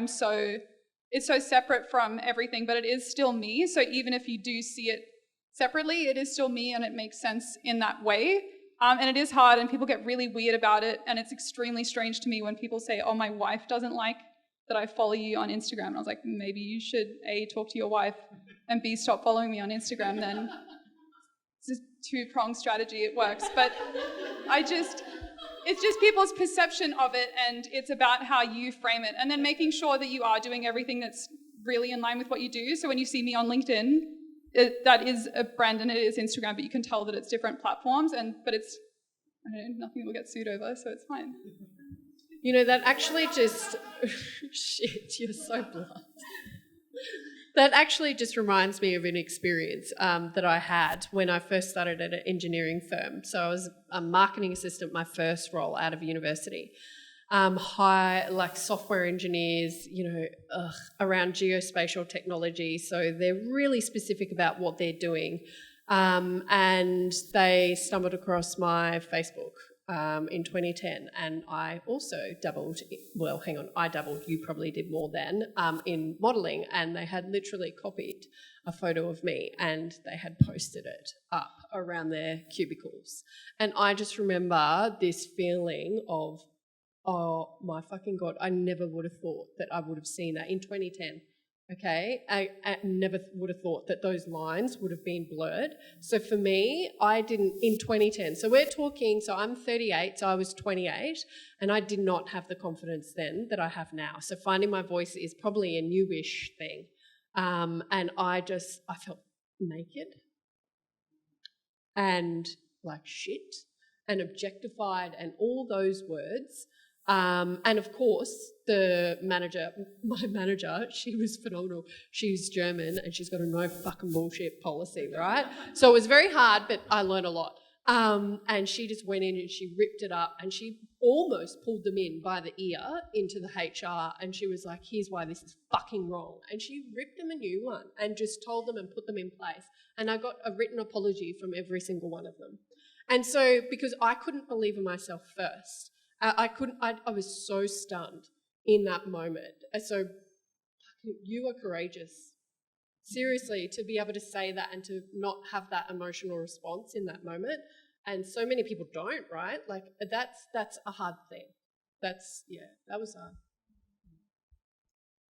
it's so separate from everything, but it is still me. So even if you do see it separately, it is still me and it makes sense in that way. And it is hard and people get really weird about it. And it's extremely strange to me when people say, oh, my wife doesn't like that I follow you on Instagram. And I was like, maybe you should A, talk to your wife, and B, stop following me on Instagram then. It's a two-pronged strategy, it works. But it's just people's perception of it, and it's about how you frame it. And then making sure that you are doing everything that's really in line with what you do. So when you see me on LinkedIn, that is a brand and it is Instagram, but you can tell that it's different platforms, but it's, I don't know, nothing will get sued over, so it's fine. You know, that actually just, shit, you're so blunt. That actually just reminds me of an experience that I had when I first started at an engineering firm. So I was a marketing assistant, my first role out of university. Like software engineers, around geospatial technology. So they're really specific about what they're doing. And they stumbled across my Facebook in 2010, and I also dabbled, you probably did more than, in modelling, and they had literally copied a photo of me and they had posted it up around their cubicles. And I just remember this feeling of, oh my fucking God, I never would have thought that I would have seen that in 2010. Okay, I never would have thought that those lines would have been blurred. So for me, I didn't, in 2010, so we're talking, so I'm 38, so I was 28, and I did not have the confidence then that I have now. So finding my voice is probably a newish thing. And I felt naked and like shit and objectified and all those words. And of course, my manager, she was phenomenal. She's German and she's got a no fucking bullshit policy, right? So it was very hard, but I learned a lot. And she just went in and she ripped it up and she almost pulled them in by the ear into the HR, and she was like, here's why this is fucking wrong. And she ripped them a new one and just told them and put them in place. And I got a written apology from every single one of them. And so, because I couldn't believe in myself first, I was so stunned in that moment. And so you are courageous. Seriously, to be able to say that and to not have that emotional response in that moment. And so many people don't, right? Like that's a hard thing. That was hard.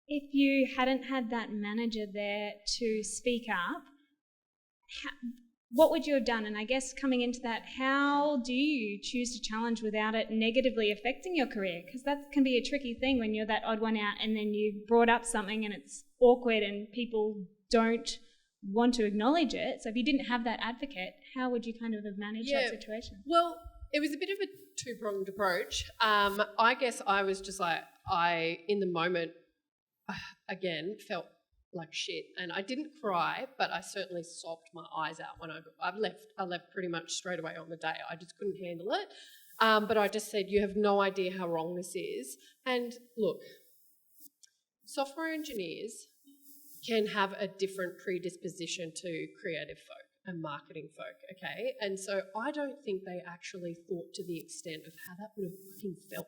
If you hadn't had that manager there to speak up, what would you have done? And I guess coming into that, how do you choose to challenge without it negatively affecting your career? Because that can be a tricky thing when you're that odd one out and then you brought up something and it's awkward and people don't want to acknowledge it. So if you didn't have that advocate, how would you kind of have managed that situation? Well, it was a bit of a two-pronged approach. I guess I was just like, in the moment, again, felt like shit, and I didn't cry, but I certainly sobbed my eyes out when I left pretty much straight away on the day. I just couldn't handle it. But I just said, you have no idea how wrong this is. And look, software engineers can have a different predisposition to creative folk and marketing folk, okay? And so I don't think they actually thought to the extent of how that would have fucking felt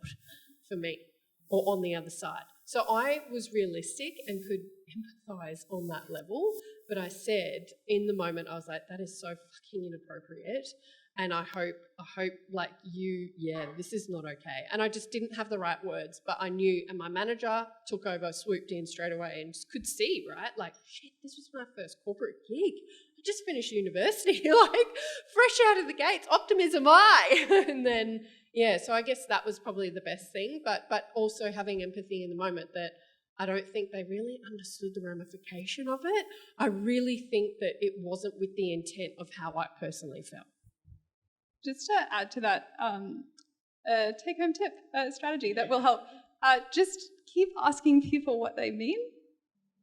for me or on the other side. So I was realistic and could empathise on that level, but I said in the moment, I was like, that is so fucking inappropriate, and I hope like this is not okay. And I just didn't have the right words, but I knew, and my manager took over, swooped in straight away and just could see, right? Like, shit, this was my first corporate gig. I just finished university, like fresh out of the gates, optimism I. And then, so I guess that was probably the best thing, but also having empathy in the moment that I don't think they really understood the ramification of it. I really think that it wasn't with the intent of how I personally felt. Just to add to that, take-home tip strategy that will help. Just keep asking people what they mean.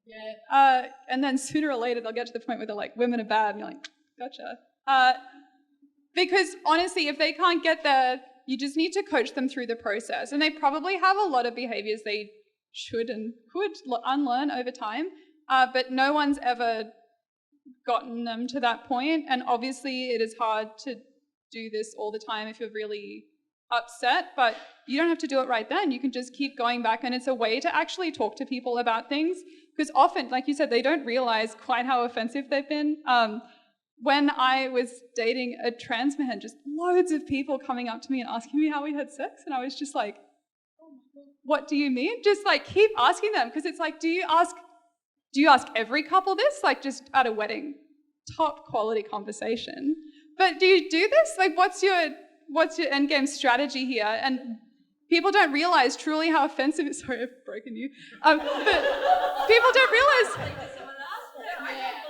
Yeah. And then sooner or later they'll get to the point where they're like, women are bad, and you're like, gotcha. Because honestly, if they can't get there, you just need to coach them through the process. And they probably have a lot of behaviors they should and could unlearn over time, but no one's ever gotten them to that point. And obviously it is hard to do this all the time if you're really upset, but you don't have to do it right then. You can just keep going back, and it's a way to actually talk to people about things, because often, like you said, they don't realize quite how offensive they've been. When I was dating a trans man, just loads of people coming up to me and asking me how we had sex, and I was just like, what do you mean? Just like keep asking them, because it's like, do you ask every couple this? Like just at a wedding, top quality conversation. But do you do this? Like what's your end game strategy here? And people don't realize truly how offensive it is. Sorry, I've broken you. But people don't realize,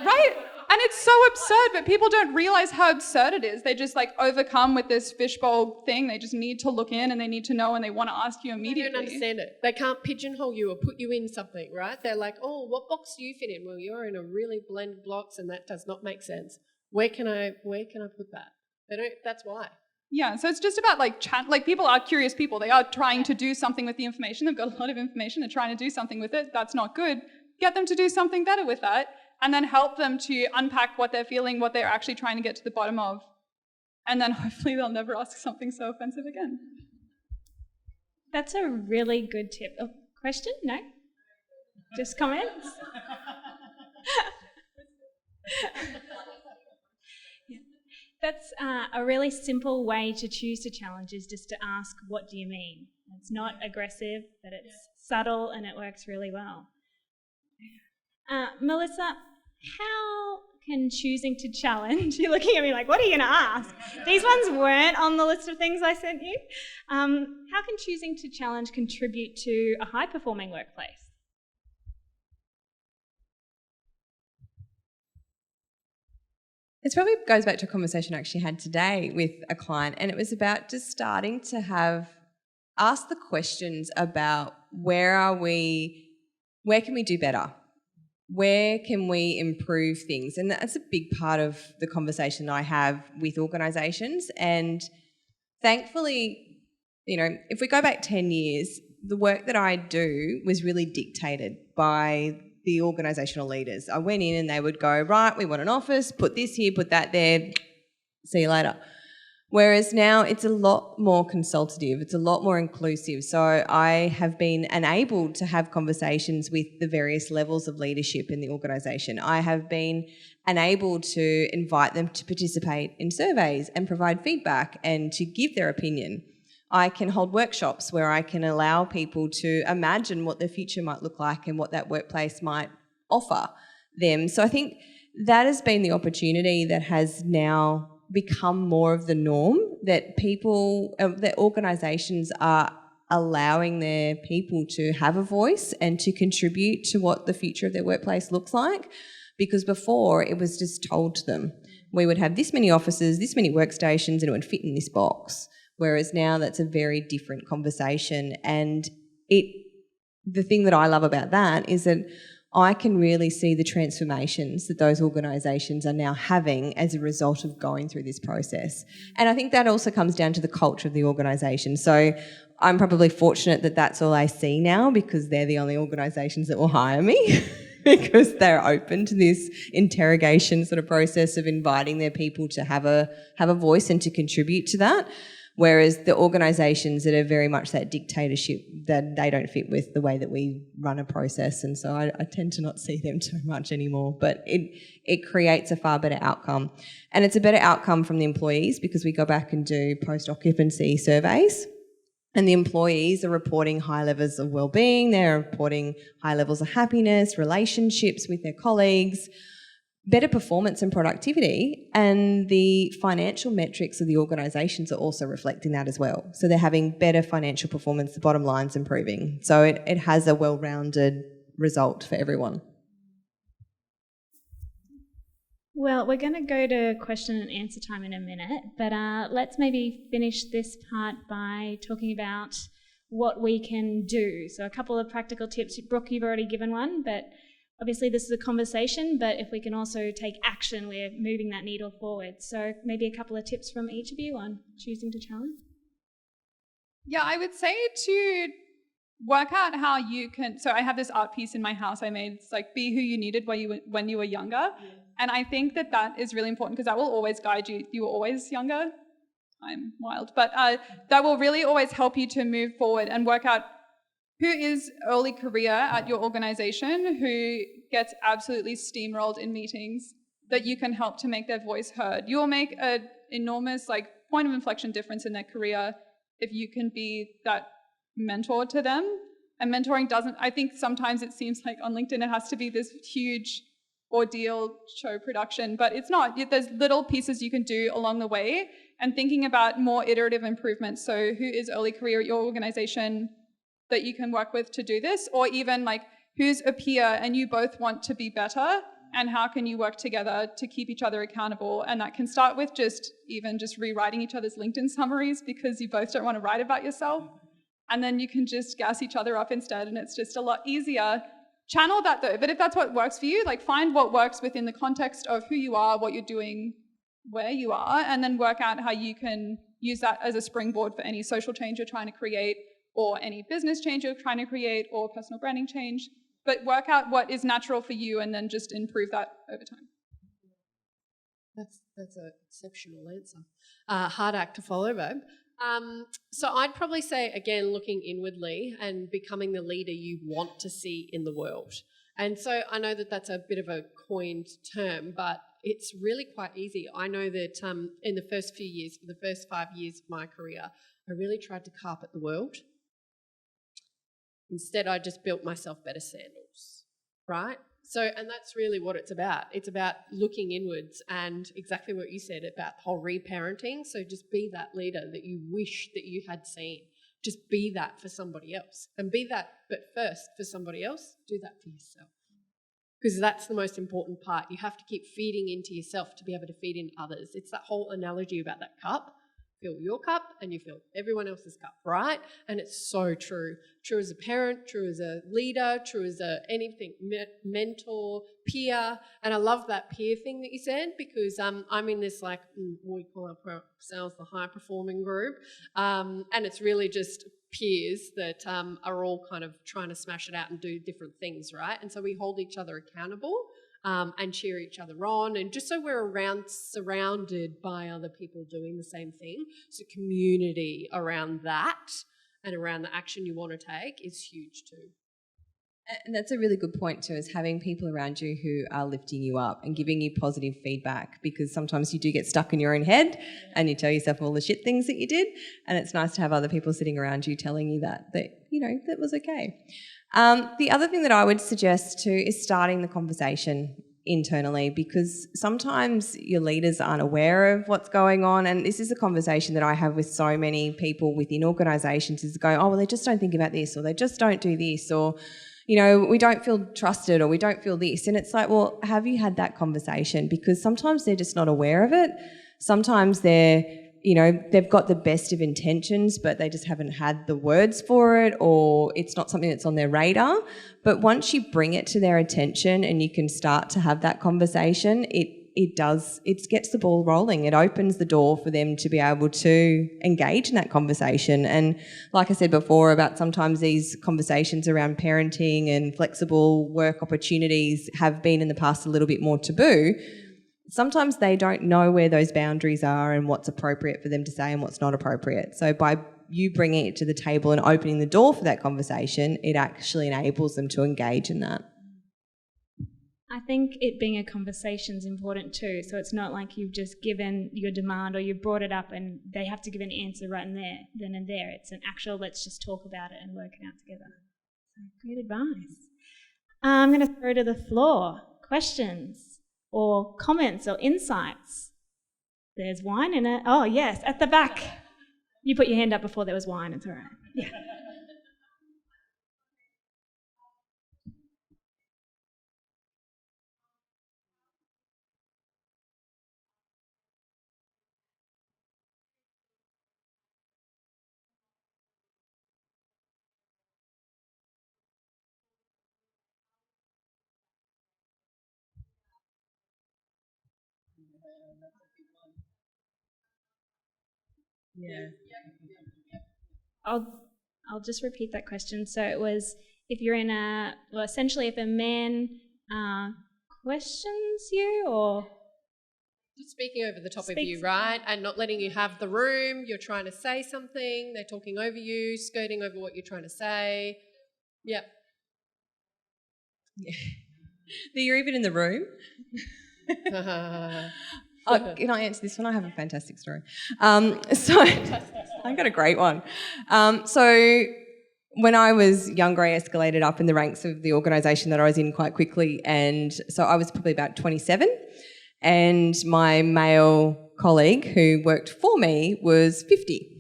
right? And it's so absurd, but people don't realize how absurd it is. They just like overcome with this fishbowl thing. They just need to look in and they need to know and they want to ask you immediately. They don't understand it. They can't pigeonhole you or put you in something, right? They're like, oh, what box do you fit in? Well, you're in a really blended box and that does not make sense. Where can I put that? They don't. That's why. Yeah, so it's just about like people are curious people. They are trying to do something with the information. They've got a lot of information. They're trying to do something with it. That's not good. Get them to do something better with that, and then help them to unpack what they're feeling, what they're actually trying to get to the bottom of. And then hopefully they'll never ask something so offensive again. That's a really good tip. Oh, question? No? Just comments? That's a really simple way to choose to challenge, is just to ask, what do you mean? It's not aggressive, but it's subtle and it works really well. Melissa, how can choosing to challenge, you're looking at me like, what are you going to ask? These ones weren't on the list of things I sent you. How can choosing to challenge contribute to a high-performing workplace? It probably goes back to a conversation I actually had today with a client, and it was about just starting to ask the questions about where can we do better? Where can we improve things? And that's a big part of the conversation that I have with organisations. And thankfully, if we go back 10 years, the work that I do was really dictated by the organisational leaders. I went in and they would go, right, we want an office, put this here, put that there, see you later. Whereas now it's a lot more consultative, it's a lot more inclusive. So I have been enabled to have conversations with the various levels of leadership in the organisation. I have been enabled to invite them to participate in surveys and provide feedback and to give their opinion. I can hold workshops where I can allow people to imagine what their future might look like and what that workplace might offer them. So I think that has been the opportunity that has now become more of the norm, that that organisations are allowing their people to have a voice and to contribute to what the future of their workplace looks like. Because before it was just told to them. We would have this many offices, this many workstations, and it would fit in this box. Whereas now that's a very different conversation. And the thing that I love about that is that I can really see the transformations that those organisations are now having as a result of going through this process. And I think that also comes down to the culture of the organisation. So I'm probably fortunate that that's all I see now, because they're the only organisations that will hire me because they're open to this interrogation sort of process of inviting their people to have a voice and to contribute to that. Whereas the organisations that are very much that dictatorship, that they don't fit with the way that we run a process, and so I tend to not see them too much anymore. But it creates a far better outcome. And it's a better outcome from the employees, because we go back and do post-occupancy surveys, and the employees are reporting high levels of well-being, they're reporting high levels of happiness, relationships with their colleagues, better performance and productivity, and the financial metrics of the organisations are also reflecting that as well. So they're having better financial performance, the bottom line's improving. So it has a well-rounded result for everyone. Well, we're going to go to question and answer time in a minute, but let's maybe finish this part by talking about what we can do. So a couple of practical tips. Brooke, you've already given one, but obviously this is a conversation, but if we can also take action, we're moving that needle forward. So maybe a couple of tips from each of you on choosing to challenge. Yeah, I would say to work out how you can. So I have this art piece in my house I made. It's like, be who you needed when you were younger. And I think that is really important because that will always guide you. You were always younger. I'm wild. But that will really always help you to move forward and work out who is early career at your organization, who gets absolutely steamrolled in meetings that you can help to make their voice heard. You'll make an enormous point of inflection difference in their career if you can be that mentor to them. And mentoring doesn't, I think sometimes it seems like on LinkedIn it has to be this huge ordeal show production, but it's not. There's little pieces you can do along the way and thinking about more iterative improvements. So who is early career at your organization that you can work with to do this, or even who's a peer and you both want to be better, and how can you work together to keep each other accountable? And that can start with just rewriting each other's LinkedIn summaries because you both don't want to write about yourself. And then you can just gas each other up instead, and it's just a lot easier. Channel that though, but if that's what works for you, find what works within the context of who you are, what you're doing, where you are, and then work out how you can use that as a springboard for any social change you're trying to create, or any business change you're trying to create, or personal branding change. But work out what is natural for you and then just improve that over time. That's an exceptional answer. Hard act to follow, babe. So I'd probably say, again, looking inwardly and becoming the leader you want to see in the world. And so I know that that's a bit of a coined term, but it's really quite easy. I know that in the first few years, for the first 5 years of my career, I really tried to carpet the world. Instead, I just built myself better sandals, right? So, and that's really what it's about. It's about looking inwards and exactly what you said about the whole reparenting. So just be that leader that you wish that you had seen. Just be that for somebody else. And be that, but first for somebody else, do that for yourself. Because that's the most important part. You have to keep feeding into yourself to be able to feed in others. It's that whole analogy about that cup. Fill your cup and you fill everyone else's cup, right? And it's so true. True as a parent, true as a leader, true as anything, mentor, peer. And I love that peer thing that you said because I'm in this we call ourselves the high performing group. And it's really just peers that are all kind of trying to smash it out and do different things, right? And so we hold each other accountable. And cheer each other on, and just so we're surrounded by other people doing the same thing. So community around that and around the action you want to take is huge too. And that's a really good point too, is having people around you who are lifting you up and giving you positive feedback, because sometimes you do get stuck in your own head and you tell yourself all the shit things that you did, and it's nice to have other people sitting around you telling you that that was okay. The other thing that I would suggest too is starting the conversation internally, because sometimes your leaders aren't aware of what's going on, and this is a conversation that I have with so many people within organisations, is going, oh, well, they just don't think about this, or they just don't do this, or we don't feel trusted, or we don't feel this. And it's like, well, have you had that conversation? Because sometimes they're just not aware of it. Sometimes they've got the best of intentions, but they just haven't had the words for it, or it's not something that's on their radar. But once you bring it to their attention and you can start to have that conversation, it gets the ball rolling. It opens the door for them to be able to engage in that conversation. And like I said before about sometimes these conversations around parenting and flexible work opportunities have been in the past a little bit more taboo. Sometimes they don't know where those boundaries are and what's appropriate for them to say and what's not appropriate. So by you bringing it to the table and opening the door for that conversation, it actually enables them to engage in that. I think it being a conversation is important too. So it's not like you've just given your demand or you brought it up and they have to give an answer right and there, then and there. It's an actual, let's just talk about it and work it out together. So great advice. I'm going to throw to the floor. Questions or comments or insights? There's wine in it. Oh, yes, at the back. You put your hand up before there was wine. It's all right. Yeah. Yeah. I'll just repeat that question. So it was, if you're in essentially if a man questions you or... Just speaking over the top of you, right? And not letting you have the room. You're trying to say something. They're talking over you, skirting over what you're trying to say. Yep. Yeah. That you're even in the room. Can I answer this one? I have a fantastic story. So I got a great one. So when I was younger, I escalated up in the ranks of the organisation that I was in quite quickly, and so I was probably about 27, and my male colleague who worked for me was 50.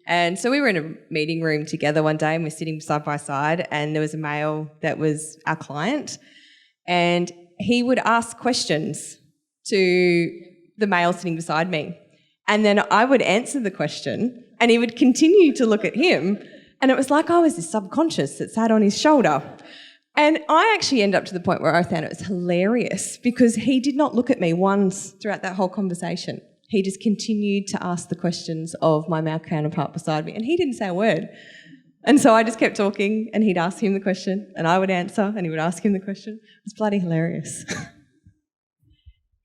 And so we were in a meeting room together one day and we're sitting side by side, and there was a male that was our client, and he would ask questions to the male sitting beside me. And then I would answer the question and he would continue to look at him, and it was like I was this subconscious that sat on his shoulder. And I actually ended up to the point where I found it was hilarious because he did not look at me once throughout that whole conversation. He just continued to ask the questions of my male counterpart beside me, and he didn't say a word. And so I just kept talking, and he'd ask him the question, and I would answer, and he would ask him the question. It was bloody hilarious.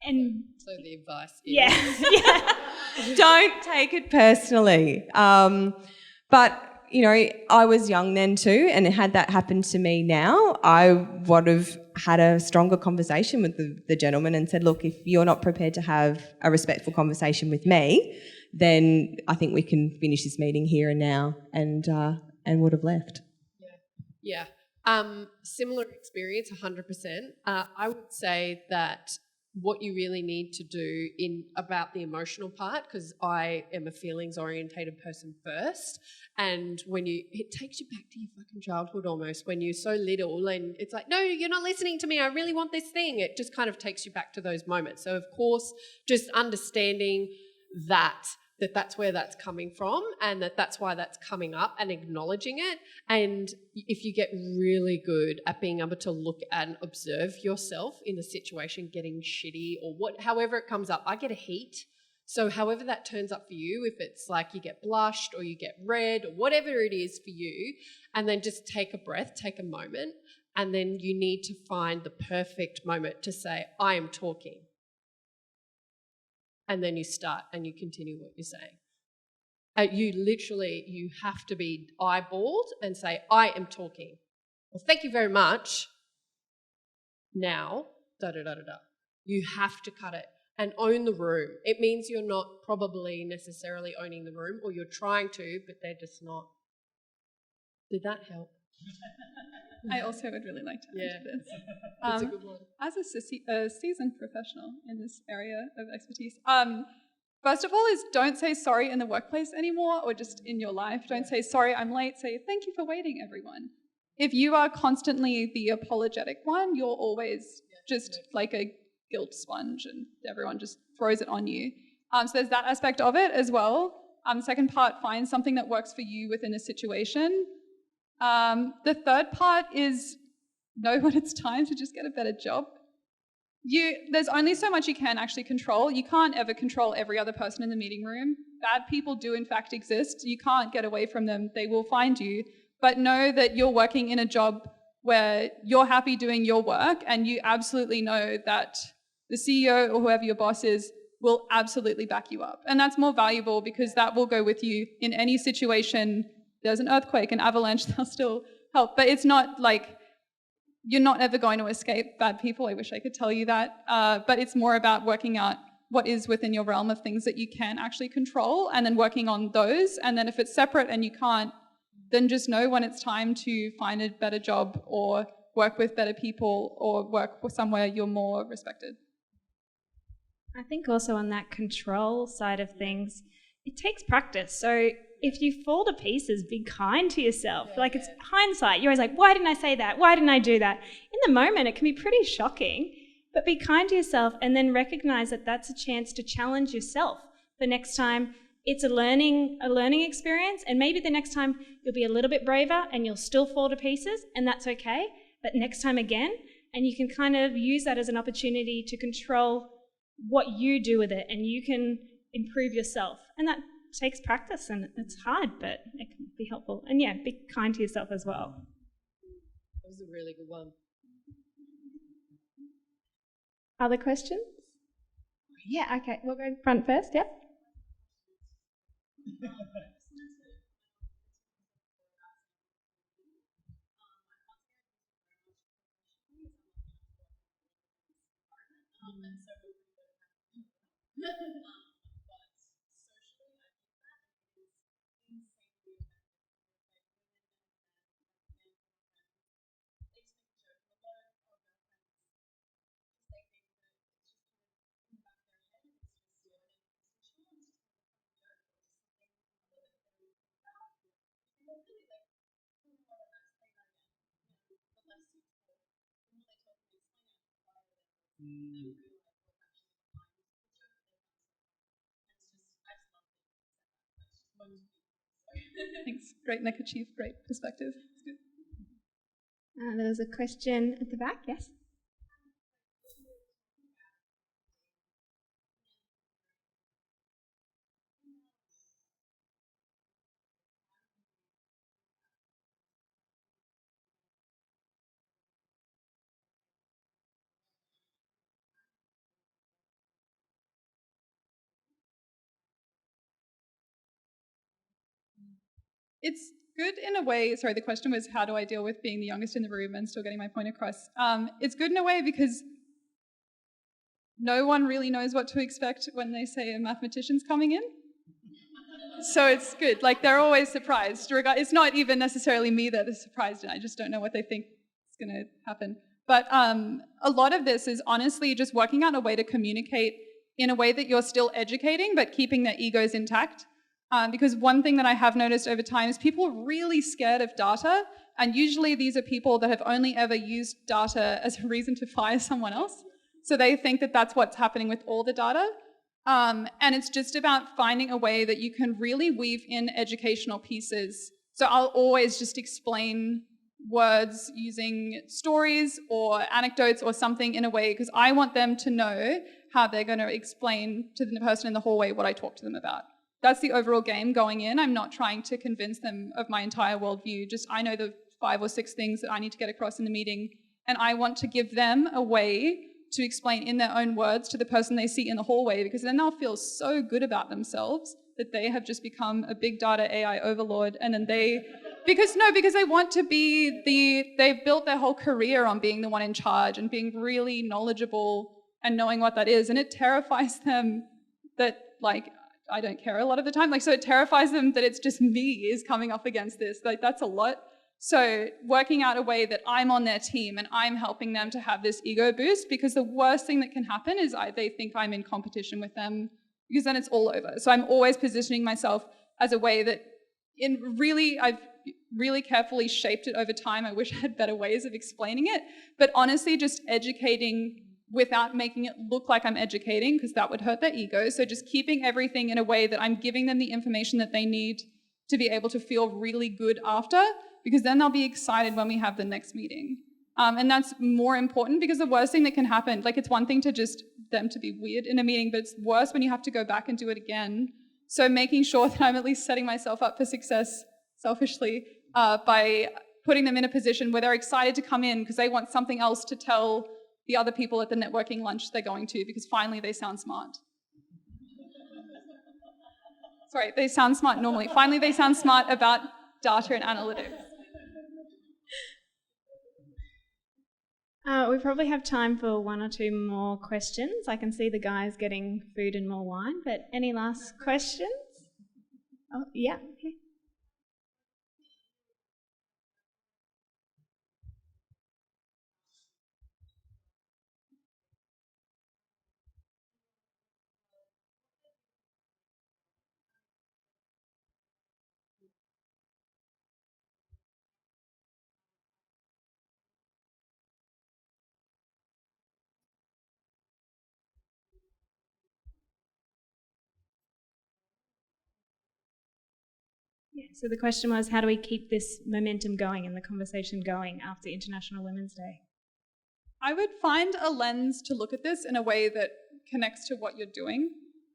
And so the advice is... Yeah. Don't take it personally. But, you know, I was young then too, and had that happened to me now, I would have had a stronger conversation with the gentleman and said, look, if you're not prepared to have a respectful conversation with me, then I think we can finish this meeting here and now, and would have left. Yeah. Similar experience, 100%. I would say that what you really need to do about the emotional part, because I am a feelings orientated person first, and it takes you back to your fucking childhood almost, when you're so little and it's like, no, you're not listening to me, I really want this thing. It just kind of takes you back to those moments. So of course, just understanding that's where that's coming from, and that's why that's coming up, and acknowledging it. And if you get really good at being able to look and observe yourself in a situation getting shitty or however it comes up, I get a heat. So however that turns up for you, if it's like you get blushed or you get red or whatever it is for you, and then just take a breath, take a moment, and then you need to find the perfect moment to say, I am talking. And then you start and you continue what you're saying. You have to be eyeballed and say, I am talking. Well, thank you very much. Now, da-da-da-da-da. You have to cut it and own the room. It means you're not probably necessarily owning the room, or you're trying to, but they're just not. Did that help? I also would really like to add to this. That's a good one. As a seasoned professional in this area of expertise, first of all is don't say sorry in the workplace anymore, or just in your life. Don't say sorry, I'm late. Say thank you for waiting, everyone. If you are constantly the apologetic one, you're always just like a guilt sponge and everyone just throws it on you. So there's that aspect of it as well. Second part, find something that works for you within a situation. The third part is know when it's time to just get a better job. There's only so much you can actually control. You can't ever control every other person in the meeting room. Bad people do in fact exist. You can't get away from them. They will find you. But know that you're working in a job where you're happy doing your work, and you absolutely know that the CEO or whoever your boss is will absolutely back you up. And that's more valuable because that will go with you in any situation. There's an earthquake, an avalanche, they'll still help. But it's not like you're not ever going to escape bad people. I wish I could tell you that. But it's more about working out what is within your realm of things that you can actually control, and then working on those. And then if it's separate and you can't, then just know when it's time to find a better job or work with better people or work with somewhere you're more respected. I think also on that control side of things, it takes practice. So if you fall to pieces, be kind to yourself. It's hindsight. You're always like, why didn't I say that? Why didn't I do that? In the moment, it can be pretty shocking, but be kind to yourself and then recognize that that's a chance to challenge yourself. The next time, it's a learning experience, and maybe the next time you'll be a little bit braver and you'll still fall to pieces, and that's okay. But next time again, and you can kind of use that as an opportunity to control what you do with it, and you can improve yourself. And that takes practice and it's hard, but it can be helpful. And yeah, be kind to yourself as well. That was a really good one. Other questions? Yeah, okay. We'll go front first, yep. Thanks. Great neckerchief, great perspective. It's good. There was a question at the back, yes? It's good in a way. Sorry, the question was, how do I deal with being the youngest in the room and still getting my point across? It's good in a way because no one really knows what to expect when they say a mathematician's coming in. So it's good. Like, they're always surprised. It's not even necessarily me that is surprised, and I just don't know what they think is going to happen. But a lot of this is honestly just working out a way to communicate in a way that you're still educating, but keeping their egos intact. Because one thing that I have noticed over time is people are really scared of data, and usually these are people that have only ever used data as a reason to fire someone else. So they think that that's what's happening with all the data. And it's just about finding a way that you can really weave in educational pieces. So I'll always just explain words using stories or anecdotes or something in a way, because I want them to know how they're going to explain to the person in the hallway what I talked to them about. That's the overall game going in. I'm not trying to convince them of my entire worldview. Just I know the 5 or 6 things that I need to get across in the meeting, and I want to give them a way to explain in their own words to the person they see in the hallway, because then they'll feel so good about themselves that they have just become a big data AI overlord, and then because they want to be they've built their whole career on being the one in charge and being really knowledgeable and knowing what that is, and it terrifies them that, like, I don't care a lot of the time. Like, so it terrifies them that it's just me is coming up against this. Like, that's a lot. So working out a way that I'm on their team and I'm helping them to have this ego boost, because the worst thing that can happen is they think I'm in competition with them, because then it's all over. So I'm always positioning myself as a way that I've really carefully shaped it over time. I wish I had better ways of explaining it, but honestly just educating without making it look like I'm educating, because that would hurt their ego. So just keeping everything in a way that I'm giving them the information that they need to be able to feel really good after, because then they'll be excited when we have the next meeting. And that's more important, because the worst thing that can happen, like, it's one thing to just them to be weird in a meeting, but it's worse when you have to go back and do it again. So making sure that I'm at least setting myself up for success selfishly by putting them in a position where they're excited to come in because they want something else to tell the other people at the networking lunch they're going to, because finally they sound smart. Sorry, they sound smart normally. Finally they sound smart about data and analytics. We probably have time for 1 or 2 more questions. I can see the guys getting food and more wine, but any last questions? Oh, yeah. Okay. Yeah, so the question was, how do we keep this momentum going and the conversation going after International Women's Day? I would find a lens to look at this in a way that connects to what you're doing.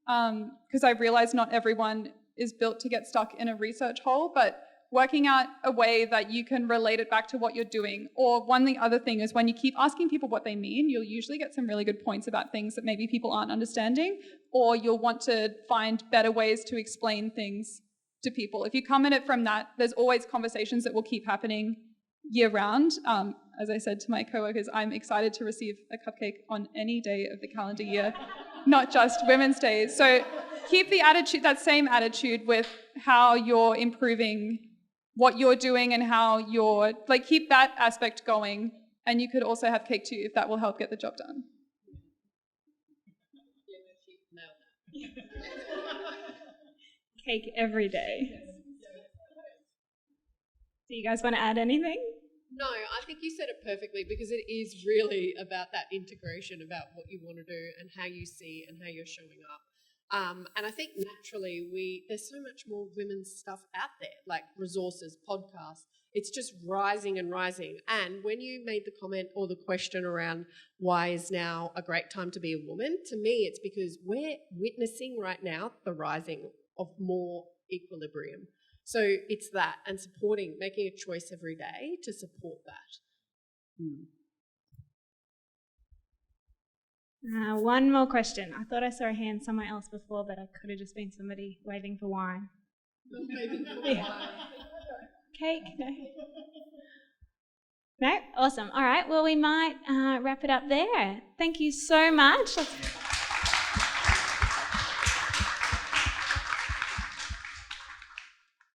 Because I realize not everyone is built to get stuck in a research hole, but working out a way that you can relate it back to what you're doing. Or the other thing is when you keep asking people what they mean, you'll usually get some really good points about things that maybe people aren't understanding, or you'll want to find better ways to explain things to people. If you come at it from that, there's always conversations that will keep happening year round. As I said to my coworkers, I'm excited to receive a cupcake on any day of the calendar year, not just Women's Day. So keep the attitude, that same attitude with how you're improving what you're doing and how you're, like, keep that aspect going. And you could also have cake too if that will help get the job done. Cake every day. Do you guys want to add anything? No, I think you said it perfectly, because it is really about that integration, about what you want to do and how you see and how you're showing up. And I think naturally there's so much more women's stuff out there, like resources, podcasts. It's just rising and rising. And when you made the comment or the question around why is now a great time to be a woman, to me it's because we're witnessing right now the rising of more equilibrium. So it's that, and supporting, making a choice every day to support that. One more question. I thought I saw a hand somewhere else before, but it could have just been somebody waving for wine. Waving for wine. Cake? No? No? Awesome. All right. Well, we might wrap it up there. Thank you so much.